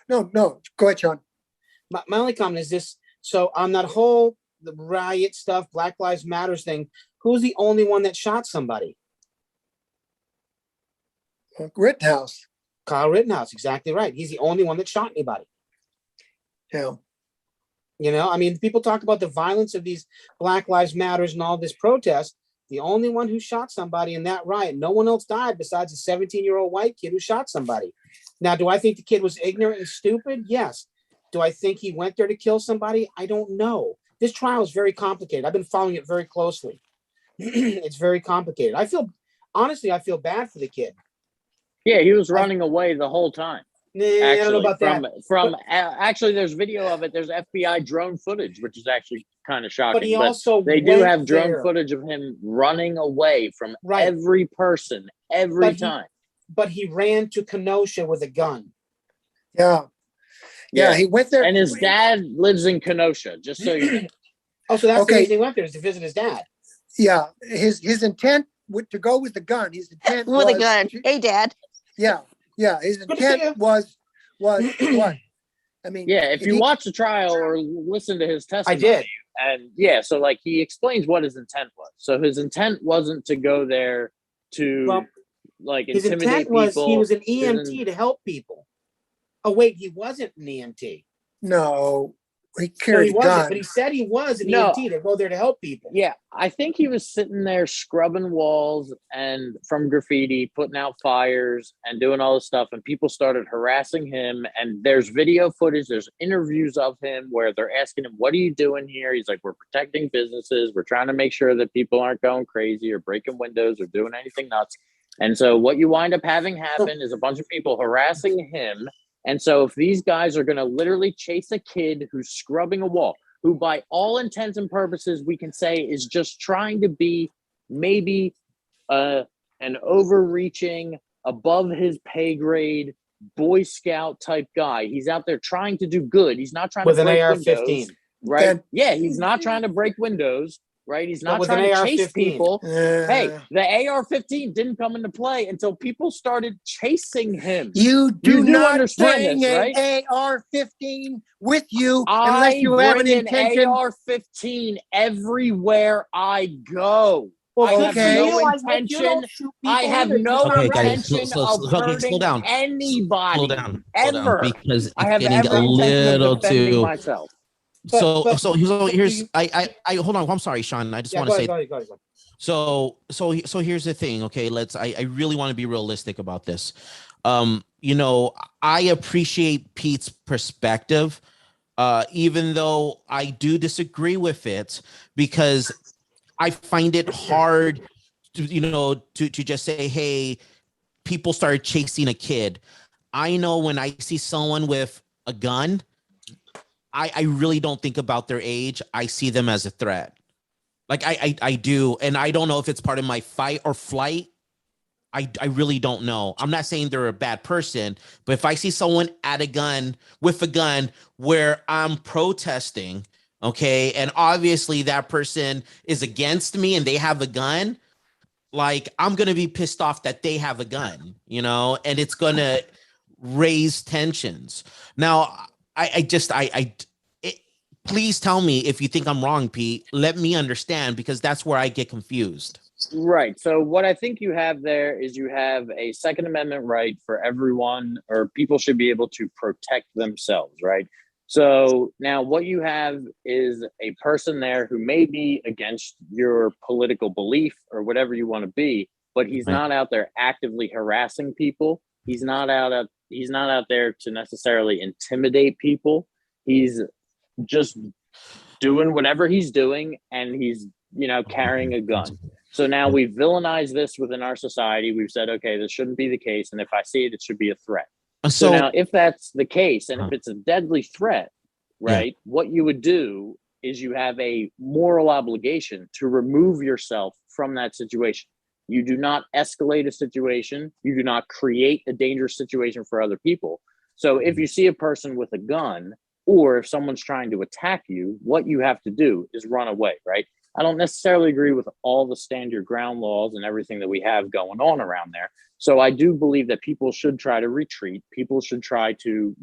No, go ahead, Sean. My only comment is this: so on that whole the riot stuff, Black Lives Matters thing, who's the only one that shot somebody? Rittenhouse. Kyle Rittenhouse, exactly right. He's the only one that shot anybody. Yeah. I mean, people talk about the violence of these Black Lives Matters and all this protest. The only one who shot somebody in that riot, no one else died besides a 17-year-old white kid who shot somebody. Now, do I think the kid was ignorant and stupid? Yes. Do I think he went there to kill somebody? I don't know. This trial is very complicated. I've been following it very closely. It's very complicated. I feel bad for the kid. yeah, he was running away the whole time. Nah, I don't know about from that. actually, there's video of it. There's FBI drone footage, which is actually kind of shocking. But he also they do went have drone there. footage of him running away from Right. every person every time. But he ran to Kenosha with a gun. Yeah. Yeah, he went there. And his dad lives in Kenosha, just so you know. Oh, so that's Okay. the reason he went there, is to visit his dad. Yeah, his intent to go with the gun. His intent With was a gun. to- Hey, Dad. yeah, his Good to see you. intent was what? I mean, Yeah, if you he- watch the trial or listen to his I testimony, did. and so like he explains what his intent was. So his intent wasn't to go there to Well, like His intimidate intent was people. he was an His EMT to help people. Oh, wait, he wasn't an EMT. no, he No, carried he a wasn't, gun. but he said he was an No. EMT to go there to help people. Yeah, I think he was sitting there scrubbing walls and from graffiti, putting out fires and doing all this stuff. And people started harassing him. And there's video footage, there's interviews of him where they're asking him, "What are you doing here?" He's like, "We're protecting businesses. We're trying to make sure that people aren't going crazy or breaking windows or doing anything nuts." And so what you wind up having happen is a bunch of people harassing him. And so if these guys are going to literally chase a kid who's scrubbing a wall, who by all intents and purposes we can say is just trying to be maybe an overreaching, above his pay grade, Boy Scout type guy. He's out there trying to do good. He's not trying With to an break AR-15. windows, right? And- Yeah, he's not trying to break windows, right? He's not with an trying to chase AR-15. people. Hey, Uh, the AR-15 didn't come into play until people started chasing him. you do do not understand bring this, an right? AR-15 with you unless you have an bring intention. AR-15 everywhere I go. Well, I good have for Okay. no you. I hope you intention. don't shoot people I have either. no Okay, guys, intention so- of okay, hurting slow down. anybody. Slow down, ever. because it's I have getting every a intention little of defending too. myself. So But- here's you- I hold on. I'm sorry, Sean. I just Yeah, want go to say ahead, go ahead. so here's the thing. Okay, I really want to be realistic about this. I appreciate Pete's perspective, even though I do disagree with it, because I find it hard to just say, hey, people started chasing a kid. I know when I see someone with a gun, I really don't think about their age. I see them as a threat. Like I do. And I don't know if it's part of my fight or flight. I really don't know. I'm not saying they're a bad person, but if I see someone with a gun where I'm protesting, okay, and obviously that person is against me and they have a gun, like I'm going to be pissed off that they have a gun, and it's going to raise tensions. Now, please tell me if you think I'm wrong, Pete. Let me understand, because that's where I get confused. Right. So what I think you have there is you have a Second Amendment right for everyone, or people should be able to protect themselves, right? So now what you have is a person there who may be against your political belief or whatever you want to be, but he's Right. not out there actively harassing people. He's not out there to necessarily intimidate people. He's just doing whatever he's doing, and he's carrying a gun. So now we've villainized this within our society. We've said, okay, this shouldn't be the case, and if I see it, it should be a threat. So now, if that's the case, and if it's a deadly threat, right, what you would do is you have a moral obligation to remove yourself from that situation. You do not escalate a situation. You do not create a dangerous situation for other people. So if you see a person with a gun, or if someone's trying to attack you, what you have to do is run away, right? I don't necessarily agree with all the stand your ground laws and everything that we have going on around there. So I do believe that people should try to retreat. People should try to,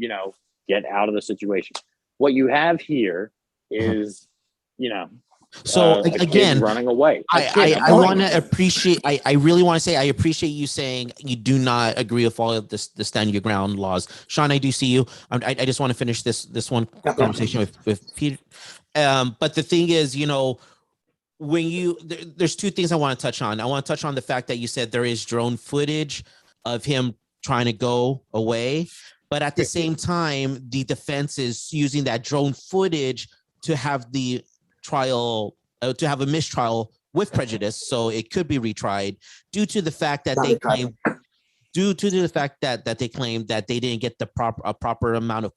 get out of the situation. What you have here is, So a kid again, running away. I want to appreciate. I really want to say I appreciate you saying you do not agree with all of the stand your ground laws. Sean, I do see you. I just want to finish this one conversation with Peter. But the thing is, when there's two things I want to touch on. I want to touch on the fact that you said there is drone footage of him trying to go away, but at the same time, the defense is using that drone footage to have the trial, to have a mistrial with prejudice, so it could be retried due to the fact that they claim due to the fact that they claimed that they didn't get the proper amount of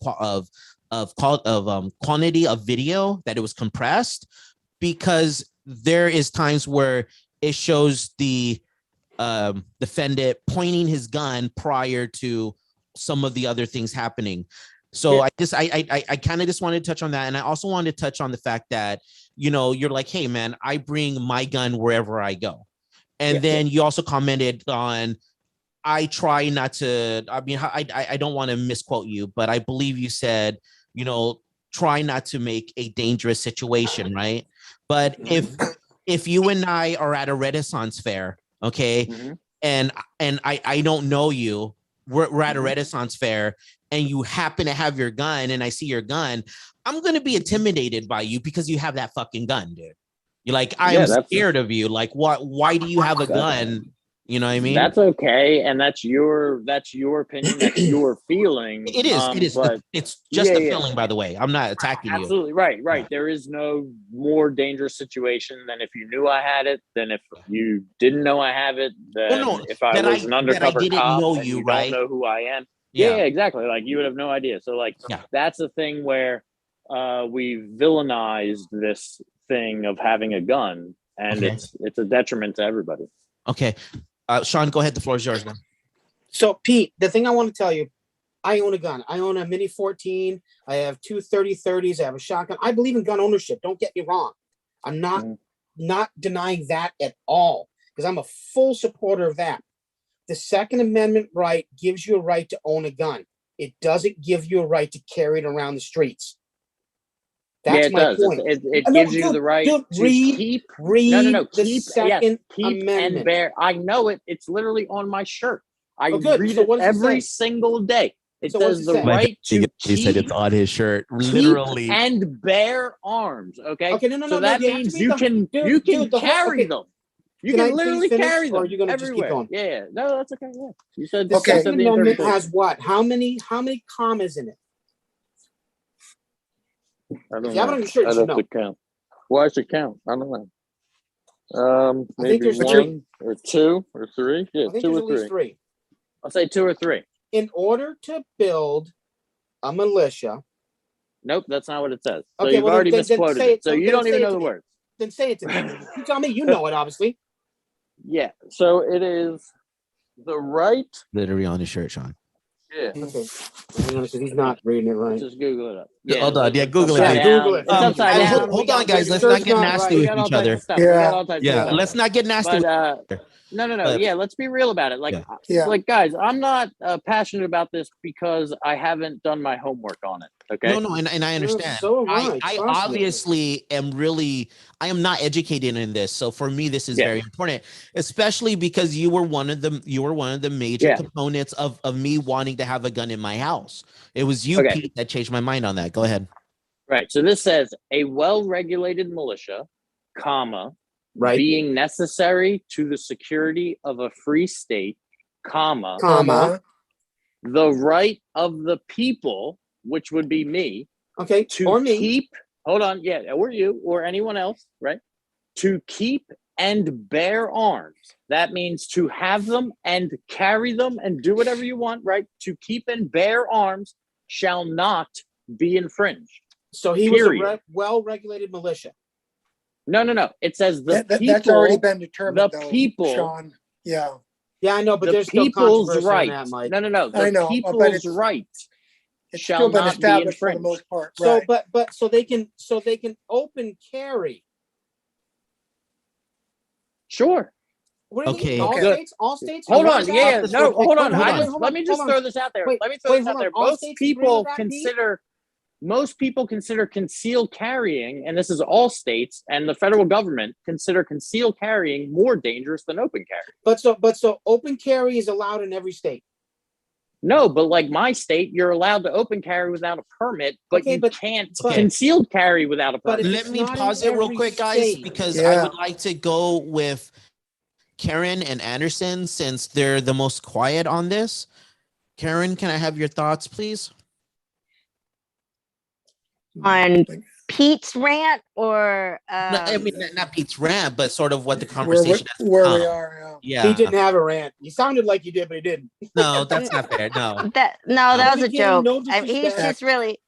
quantity of video, that it was compressed, because there is times where it shows the defendant pointing his gun prior to some of the other things happening. So I kind of just wanted to touch on that. And I also wanted to touch on the fact that, you're like, hey man, I bring my gun wherever I go. And then you also commented on, I try not to, I mean, I don't want to misquote you, but I believe you said, try not to make a dangerous situation, right? But if you and I are at a Renaissance fair, okay, and I don't know you, we're at a Renaissance fair, and you happen to have your gun, and I see your gun, I'm going to be intimidated by you because you have that fucking gun, dude. You're like, I'm scared of you. Like, what? Why do you have a gun? You know what I mean? That's okay, and that's your opinion. That's your feeling. It is. But it's just a feeling, by the way. I'm not attacking you. Absolutely right. There is no more dangerous situation than if you knew I had it, than if you didn't know I have it, than if I was an undercover cop know and you, you right? don't know who I am. Yeah, exactly. Like, you would have no idea. So like, that's a thing where we villainized this thing of having a gun, and it's a detriment to everybody. Okay. Sean, go ahead. The floor is yours, man. So Pete, the thing I want to tell you, I own a gun. I own a Mini 14. I have two 30-30s. I have a shotgun. I believe in gun ownership. Don't get me wrong. I'm not denying that at all, because I'm a full supporter of that. The Second Amendment right gives you a right to own a gun. It doesn't give you a right to carry it around the streets. That's my point. It gives you the right to keep. Read Keep. Second keep Amendment. And bear. I know it. It's literally on my shirt. I good. read So it what does it every say? single day. It So what says does the it say? right to He said it's on his shirt, literally. keep and bear arms. Okay. Okay, no. So that means you can carry them. You can literally carry them. Or are you going to just keep going? Yeah. No, that's okay. Yeah. You said The Second Amendment has what? How many commas in it? I don't If you have it know. on your shirt, you I'd should have know. to count. Well, I should count. I don't know. I think Maybe there's one or two or three. Yeah, I think two there's or at least three. I'll say two or three. In order to build a militia. Nope, that's not what it says. So Okay, you've well, already then misquoted say it. So you don't even know the me. words. Then say it to me. You tell me. You know it, obviously. Yeah. So it is the right. Literally on his shirt, Sean. Yeah. Okay. Hang on, because he's not reading it right. Just Google it up. Hold on. Yeah, Google it. Yeah, Google it. It's upside down. Hold on, guys. Let's not get nasty with each other. Yeah. Let's not get nasty. No. Yeah, let's be real about it. Like, guys, I'm not passionate about this because I haven't done my homework on it. Okay. No, and I understand. So I obviously am I am not educated in this, so for me this is very important, especially because you were one of the major components of me wanting to have a gun in my house. It was you, Pete, that changed my mind on that. Go ahead. Right. So this says a well-regulated militia, being necessary to the security of a free state, the right of the people, which would be me, to or me. keep, hold on, or you, or anyone else, right? To keep and bear arms. That means to have them and carry them and do whatever you want, right? To keep and bear arms shall not be infringed. So he was a well-regulated militia. No. It says the people. That's already been determined. The people, Sean. Yeah. Yeah, I know, but the there's still people's controversy right. on that, Mike. No. I know, The people's but it's right It's shall still been not be established for the infringed. most part. So, Right. but so they can open carry. Sure. What do you Okay. mean? All Okay. states? All states? Hold You on. want to Yeah. stop No. this? Hold on. Hold Let me just hold throw on. this out there. Wait, Let me throw this hold out there. on. All states agree with that, Most people consider concealed carrying, and this is all states, and the federal government consider concealed carrying more dangerous than open carry. But so open carry is allowed in every state. No, but like my state, you're allowed to open carry without a permit, but Okay, you but- can't but- concealed carry without a But permit. if Let it's me not in pause it real every quick, guys, state. because I Yeah. would like to go with Karen and Anderson since they're the most quiet on this. Karen, can I have your thoughts, please? On Pete's rant or No, I mean, not Pete's rant, but sort of what the Where we, conversation has where we become. are. Yeah. He didn't have a rant. He sounded like he did, but he didn't. No, that's not fair. No. that No. that was a Again, joke. no He's disrespect. just really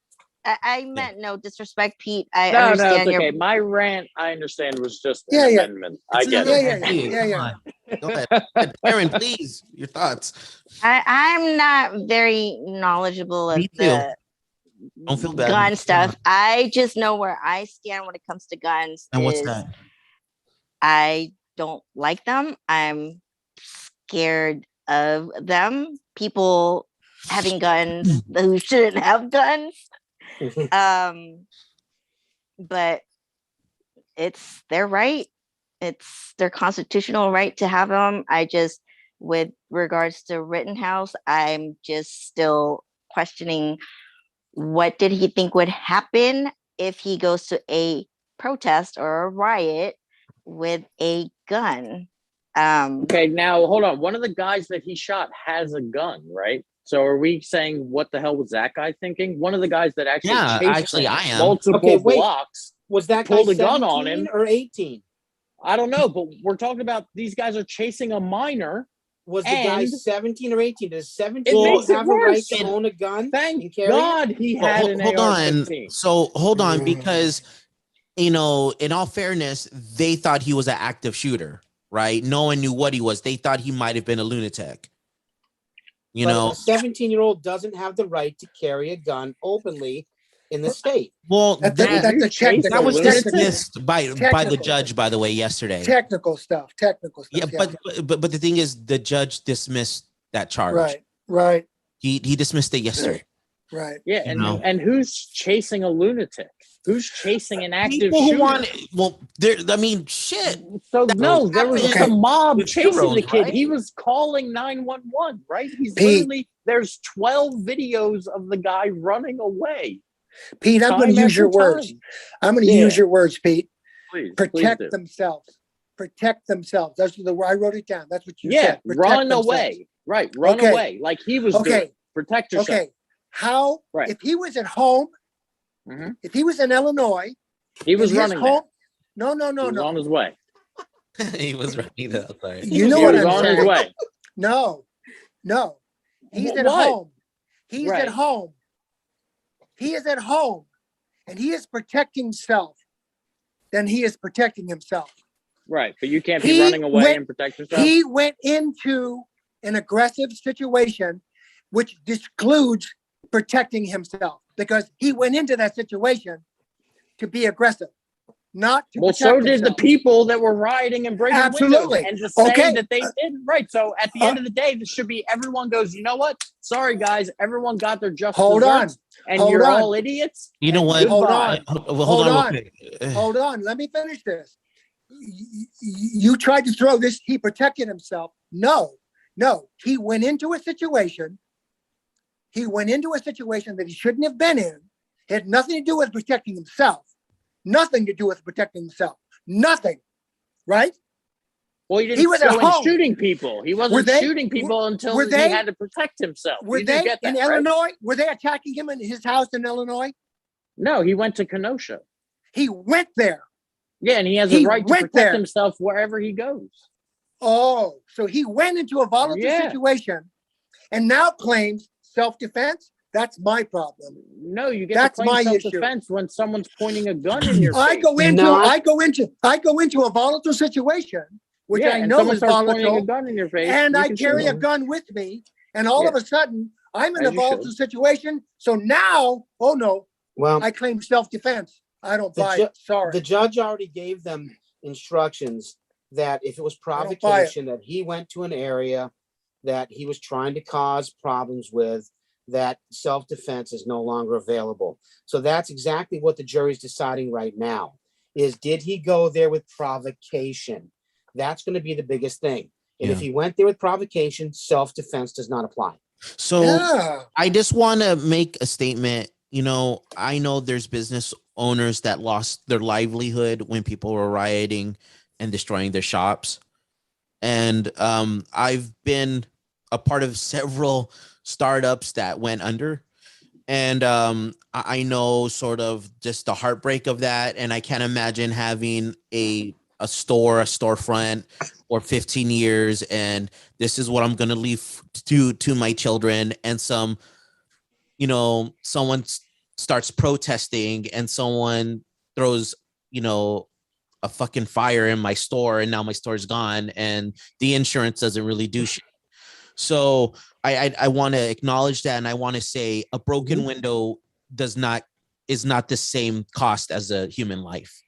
I meant no disrespect, Pete. I No, understand it's okay. your My rant, I understand, was just Yeah, an yeah. amendment. I It's get not it. a big deal. Yeah. Come on. Go ahead. Aaron, please, your thoughts. I'm not very knowledgeable of Me too. the Don't feel bad. gun stuff. I just know where I stand when it comes to guns. And what's is that? I don't like them. I'm scared of them. People having guns who shouldn't have guns. But it's their right. It's their constitutional right to have them. I just, with regards to Rittenhouse, I'm just still questioning what did he think would happen if he goes to a protest or a riot with a gun. Okay, now hold on. One of the guys that he shot has a gun, right? So are we saying what the hell was that guy thinking? One of the guys that actually Yeah, chased actually, him I am. multiple Okay, wait. blocks. Was that guy Pulled a gun on 17 him. or 18? I don't know, but we're talking about these guys are chasing a minor. Was the guy And 17 or 18? Does 17 it makes it have a right worse. to own a gun? Thank and carry it? God he had an Hold on. AR-15. So hold on, Mm. because in all fairness, they thought he was an active shooter, right? No one knew what he was. They thought he might have been a lunatic. You But know, a 17-year-old doesn't have the right to carry a gun openly in the state. well, That's that, a technical. that was lunatic. dismissed by the Technical. judge, by the way, yesterday. Technical stuff. Yeah, but the thing is, the judge dismissed that charge. Right. He dismissed it yesterday. Right. Yeah, You and know. and who's chasing a lunatic? Who's chasing an active People who shooter? want, well, there. I mean, shit. So no, there was just a mob With chasing the heroes, kid. right? He was calling 911, right? He's Pete. literally there's 12 videos of the guy running away. Pete, I'm going to Time use your after words. time. I'm going to Yeah. use your words, Pete. Please Protect do. themselves. Protect themselves. That's the I wrote it down. That's what you Yeah, said. Protect run themselves. away. Right, run Okay. away like he was Okay. doing. Protect yourself. Okay. How? Right. If he was at home, Mhm. if he was in Illinois, He was in his running there. home. No, He was on his way. He was running that. Sorry. You know He what was I'm on his saying? way. No. He's at What? home. He's Right. at home. He is at home, and he is protecting himself. Then he is protecting himself. Right, but you can't He be running away went- and protect yourself. He went into an aggressive situation, which excludes protecting himself, because he went into that situation to be aggressive, not to Well, protect so did the himself. people that were rioting and breaking Absolutely. windows. And to say Okay. that they didn't, right? So at the end of the day, this should be everyone goes. You know what? Sorry, guys, everyone got their just Hold on. desserts, and Hold you're on. all idiots. You know and what? Hold goodbye. on. Hold on. on. Real quick. Hold on. Let me finish this. You tried to throw this. He protected himself. No. He went into a situation. He went into a situation that he shouldn't have been in. It had nothing to do with protecting himself. Nothing to do with protecting himself. Nothing. Right? Well, he didn't He was at go in home. shooting people. He wasn't Were they- shooting people until were he they- had to protect himself. Were You do they get that, in right? Illinois? Were they attacking him in his house in Illinois? No, he went to Kenosha. He went there. Yeah, and he has He a right to went protect there. himself wherever he goes. Oh, so he went into a volatile Yeah. situation and now claims self-defense? That's my problem. No, you get That's to claim my issue. self-defense when someone's pointing a gun in your I face. go into Not- I go into a volatile situation, which Yeah, I and know someone is starts pointing a volatile, gun in your face, and you I can carry shoot a them. gun with me, and all of Yeah. a sudden I'm in As a you volatile should. situation. So now, oh no, Well, I claim self-defense. I don't The buy ju- it. Sorry. the judge already gave them instructions that if it was don't buy it. provocation, that he went to an area that he was trying to cause problems with, that self-defense is no longer available. So that's exactly what the jury's deciding right now, is did he go there with provocation? That's going to be the biggest thing. And if Yeah. he went there with provocation, self-defense does not apply. So Yeah. I just want to make a statement. You know, I know there's business owners that lost their livelihood when people were rioting and destroying their shops. And I've been a part of several startups that went under. And I know sort of just the heartbreak of that, and I can't imagine having a storefront or 15 years, and this is what I'm gonna leave to my children, and someone starts protesting, and someone throws a fucking fire in my store, and now my store's gone, and the insurance doesn't really do shit. So I want to acknowledge that, and I want to say a broken window is not the same cost as a human life.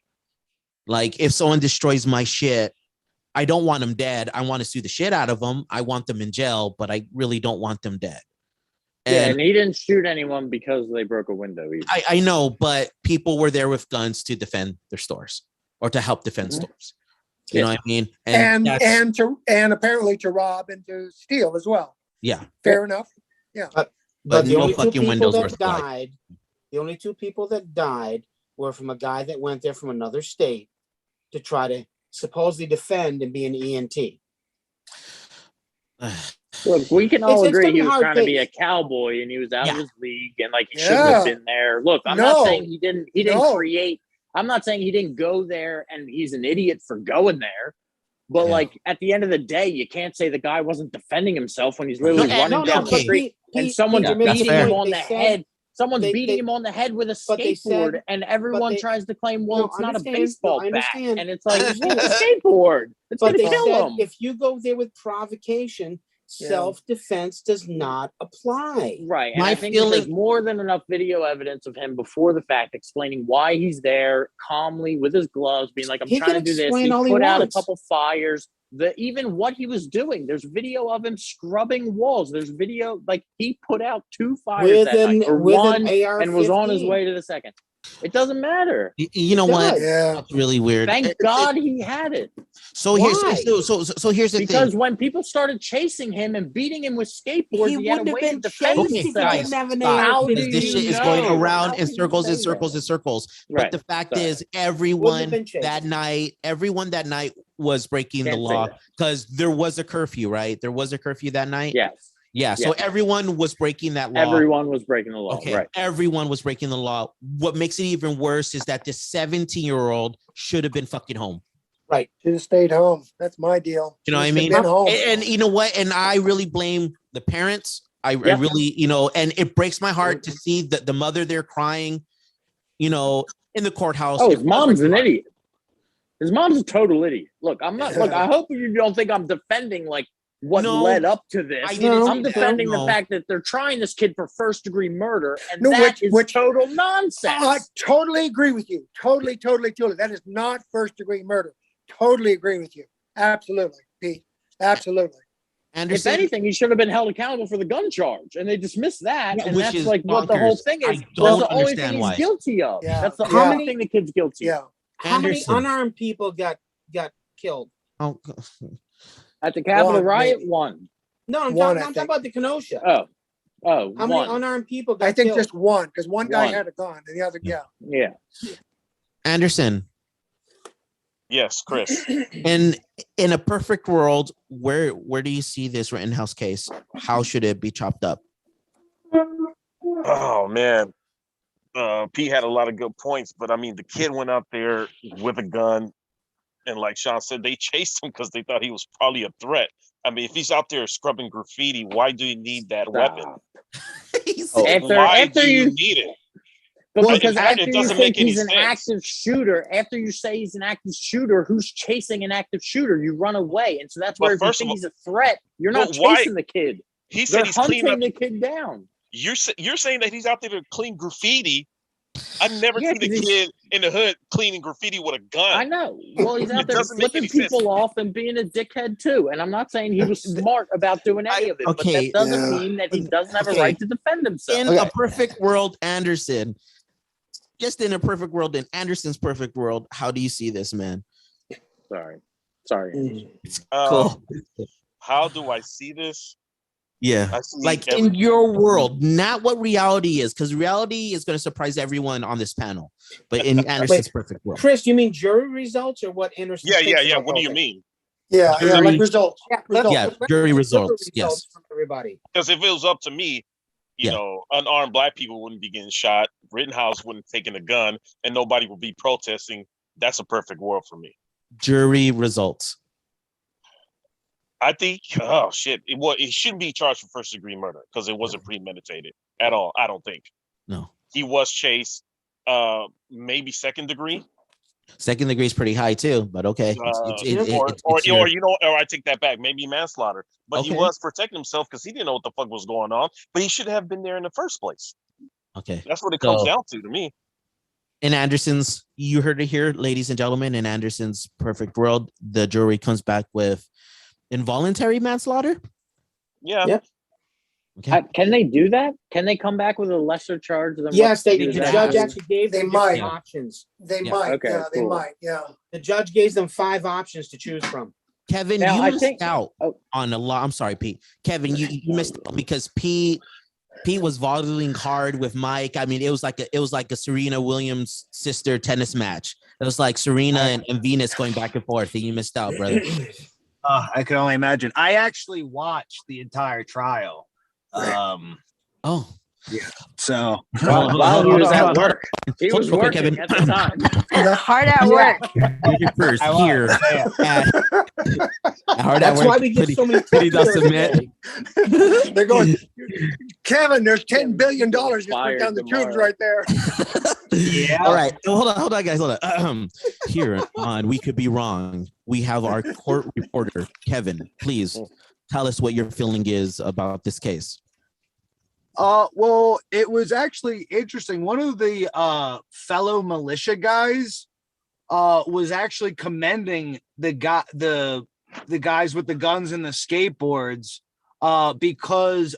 Like, if someone destroys my shit, I don't want them dead. I want to sue the shit out of them. I want them in jail, but I really don't want them dead. And he didn't shoot anyone because they broke a window. Either. I know, but people were there with guns to defend their stores or to help defend stores. You know what I mean? And apparently to rob and to steal as well. Yeah. Fair enough. Yeah. But the only two people that died, the only two people that died were from a guy that went there from another state to try to supposedly defend and be an ENT. Look, we can all agree he was trying to be a cowboy and he was out of his league and like he shouldn't have been there. Look, I'm not saying he didn't create. I'm not saying he didn't go there and he's an idiot for going there. But like at the end of the day, you can't say the guy wasn't defending himself when he's literally running down the street and someone's beating him on the head. Someone's beating him on the head with a skateboard, and everyone tries to claim, well, it's not a baseball bat, and it's like, it's a skateboard. It's going to kill him. If you go there with provocation, self-defense does not apply. Right. And I think there's more than enough video evidence of him before the fact explaining why he's there calmly with his gloves, being like, I'm trying to do this. He put out a couple fires. Even what he was doing, there's video of him scrubbing walls. There's video, like he put out 2 fires that night, or one, and was on his way to the second. It doesn't matter. You know what? Yeah. That's really weird. Thank God he had it. So here's the thing. Because when people started chasing him and beating him with skateboards, he had a way to defend himself. How this shit is going around in circles and circles and circles. But the fact is, everyone that night was breaking the law because there was a curfew, right? There was a curfew that night. Yes. Yeah, so everyone was breaking that law. Everyone was breaking the law. Okay, right. Everyone was breaking the law. What makes it even worse is that this 17-year-old should have been fucking home. Right. Should have stayed home. That's my deal. You know what I mean? And you know what? And I really blame the parents. I really, and it breaks my heart to see the mother there crying, in the courthouse. Oh, his mom's an idiot. His mom's a total idiot. Look, I'm not. Look, I hope you don't think I'm defending what led up to this. I'm defending the fact that they're trying this kid for first-degree murder, and that is total nonsense. I totally agree with you. Totally. That is not first-degree murder. Totally agree with you. Absolutely, Pete. Absolutely. If anything, he should have been held accountable for the gun charge, and they dismissed that. And that's like what the whole thing is. That's the only thing he's guilty of. Yeah. That's the only thing the kid's guilty of. How many unarmed people got killed? Oh. At the Capitol riot, one. No, I'm talking about the Kenosha. Oh, how many unarmed people got killed? I think just one, because one guy had a gun, and the other, yeah. Anderson. Yes, Chris. In a perfect world, where do you see this Rittenhouse case? How should it be chopped up? Oh man, Pete had a lot of good points, but I mean, the kid went out there with a gun. And like Sean said, they chased him because they thought he was probably a threat. I mean, if he's out there scrubbing graffiti, why do you need that weapon? Why do you need it? Because after you say he's an active shooter, after you say he's an active shooter, who's chasing an active shooter? You run away. And so that's where if you think he's a threat, you're not chasing the kid. He said he's hunting the kid down. You're saying that he's out there to clean graffiti. I've never seen a kid in the hood cleaning graffiti with a gun. I know. Well, he's out there flipping people off and being a dickhead too. And I'm not saying he was smart about doing any of it, but that doesn't mean that he doesn't have a right to defend himself. In a perfect world, Anderson, just in a perfect world, in Anderson's perfect world, how do you see this, man? Sorry. Cool. How do I see this? Yeah, like in your world, not what reality is, because reality is going to surprise everyone on this panel. But in Anderson's perfect world, Chris, you mean jury results or what Anderson? Yeah. What do you mean? Yeah, like results. Jury results. Yes, from everybody. Because if it was up to me, You Yeah. know, unarmed black people wouldn't be getting shot. Rittenhouse wouldn't taking a gun, and nobody would be protesting. That's a perfect world for me. Jury results. I think, oh shit, it shouldn't be charged for first degree murder because it wasn't premeditated at all. I don't think No. he was chased. Maybe second degree. Second degree is pretty high too, but okay. Or I take that back. Maybe manslaughter, but he Okay. was protecting himself because he didn't know what the fuck was going on. But he should have been there in the first place. Okay. That's what it comes So- down to me. In Anderson's, you heard it here, ladies and gentlemen. In Anderson's perfect world, the jury comes back with involuntary manslaughter. Yeah. Yeah. Okay. Can they do that? Can they come back with a lesser charge than? Yes, what the he was judge actually- actually gave They them different might. options. They Yeah. might, Okay, yeah, they cool. might, yeah. The judge gave them 5 options to choose from. Kevin, Now, you I missed think- out oh. on a lot. I'm sorry, Pete. Kevin, you missed out because Pete was volleying hard with Mike. I mean, it was like a Serena Williams sister tennis match. It was like Serena and Venus going back and forth, and you missed out, brother. I can only imagine. I actually watched the entire trial. Oh, So While he was Hold at on. work, he was Okay, working Kevin. at the time. Hard at work. first I was, here yeah. at Hard That's at why Work. we get so many Pity does tips submit. today. They're going, Kevin, there's $10 billion just went Fired down the tubes tomorrow. right there. Yeah. All right. Hold on, guys. Hold on. Here on We Could Be Wrong, we have our court reporter, Kevin. Please tell us what your feeling is about this case. Well, it was actually interesting. One of the fellow militia guys was actually commending the guys with the guns and the skateboards because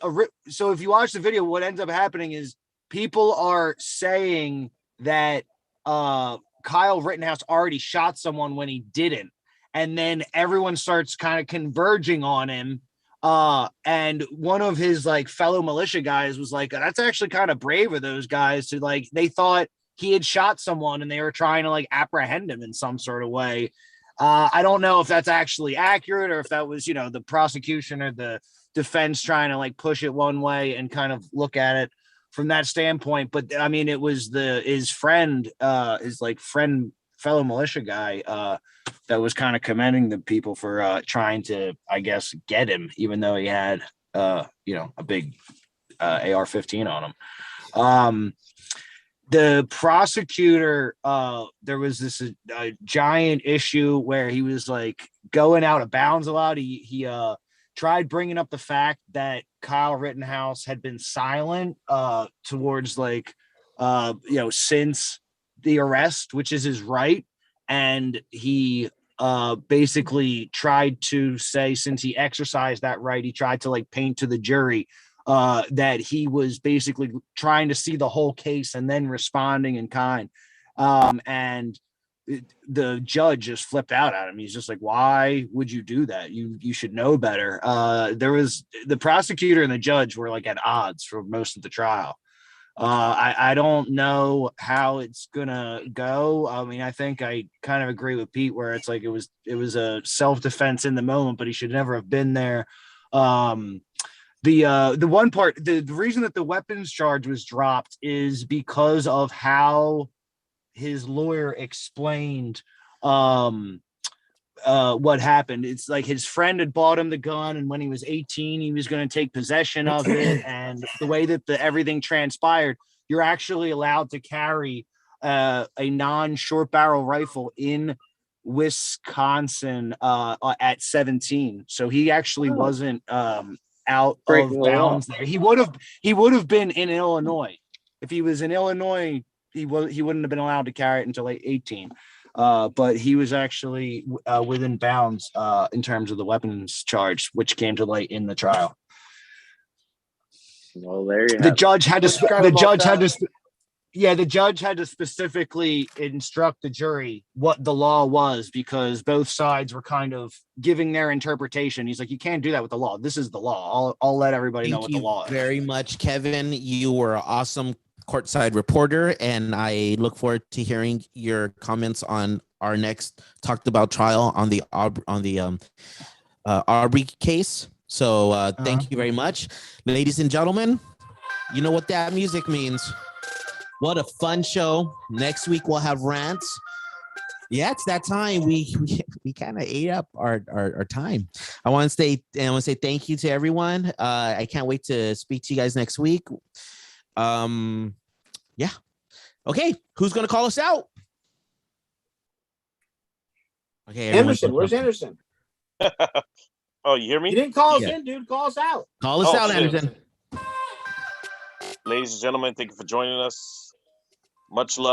so if you watch the video, what ends up happening is people are saying that Kyle Rittenhouse already shot someone when he didn't, and then everyone starts kind of converging on him. And one of his like fellow militia guys was like, that's actually kind of brave of those guys to like, they thought he had shot someone and they were trying to like apprehend him in some sort of way. I don't know if that's actually accurate or if that was, the prosecution or the defense trying to like push it one way and kind of look at it from that standpoint. But I mean, it was his friend, fellow militia guy, that was kind of commending the people for trying to, I guess, get him, even though he had, a big AR-15 on him. The prosecutor, there was this giant issue where he was like going out of bounds a lot. He tried bringing up the fact that Kyle Rittenhouse had been silent towards since the arrest, which is his right. And he basically tried to say, since he exercised that right, he tried to like paint to the jury that he was basically trying to see the whole case and then responding in kind. And the judge just flipped out at him. He's just like, why would you do that? You should know better. There was the prosecutor and the judge were like at odds for most of the trial. I don't know how it's gonna go. I mean, I think I kind of agree with Pete where it's like it was a self-defense in the moment, but he should never have been there. The one part, the reason that the weapons charge was dropped is because of how his lawyer explained what happened. It's like his friend had bought him the gun, and when he was 18, he was going to take possession of it. And the way that everything transpired, you're actually allowed to carry a non-short barrel rifle in Wisconsin at 17. So he actually wasn't out Breaking of the bounds there. He would have been in Illinois. If he was in Illinois, he wouldn't have been allowed to carry it until 18. But he was actually within bounds in terms of the weapons charge, which came to light in the trial. Well, there you have The it. judge had to. Forgot The about judge had that. to. The judge had to specifically instruct the jury what the law was because both sides were kind of giving their interpretation. He's like, you can't do that with the law. This is the law. I'll let everybody know Thank what the you law is. very much, Kevin. You were an awesome courtside reporter, and I look forward to hearing your comments on our next talked about trial on the Arbery case. So thank you very much, ladies and gentlemen. You know what that music means. What a fun show. Next week we'll have rants. Yeah, it's that time. We kind of ate up our time. I want to say thank you to everyone. I can't wait to speak to you guys next week. Yeah. Okay, who's gonna call us out? Okay, Anderson, where's Anderson? Oh, you hear You me? didn't call us Yeah. in, dude. Call us out. Call us Oh, out, shit. Anderson. Ladies and gentlemen, thank you for joining us. Much love.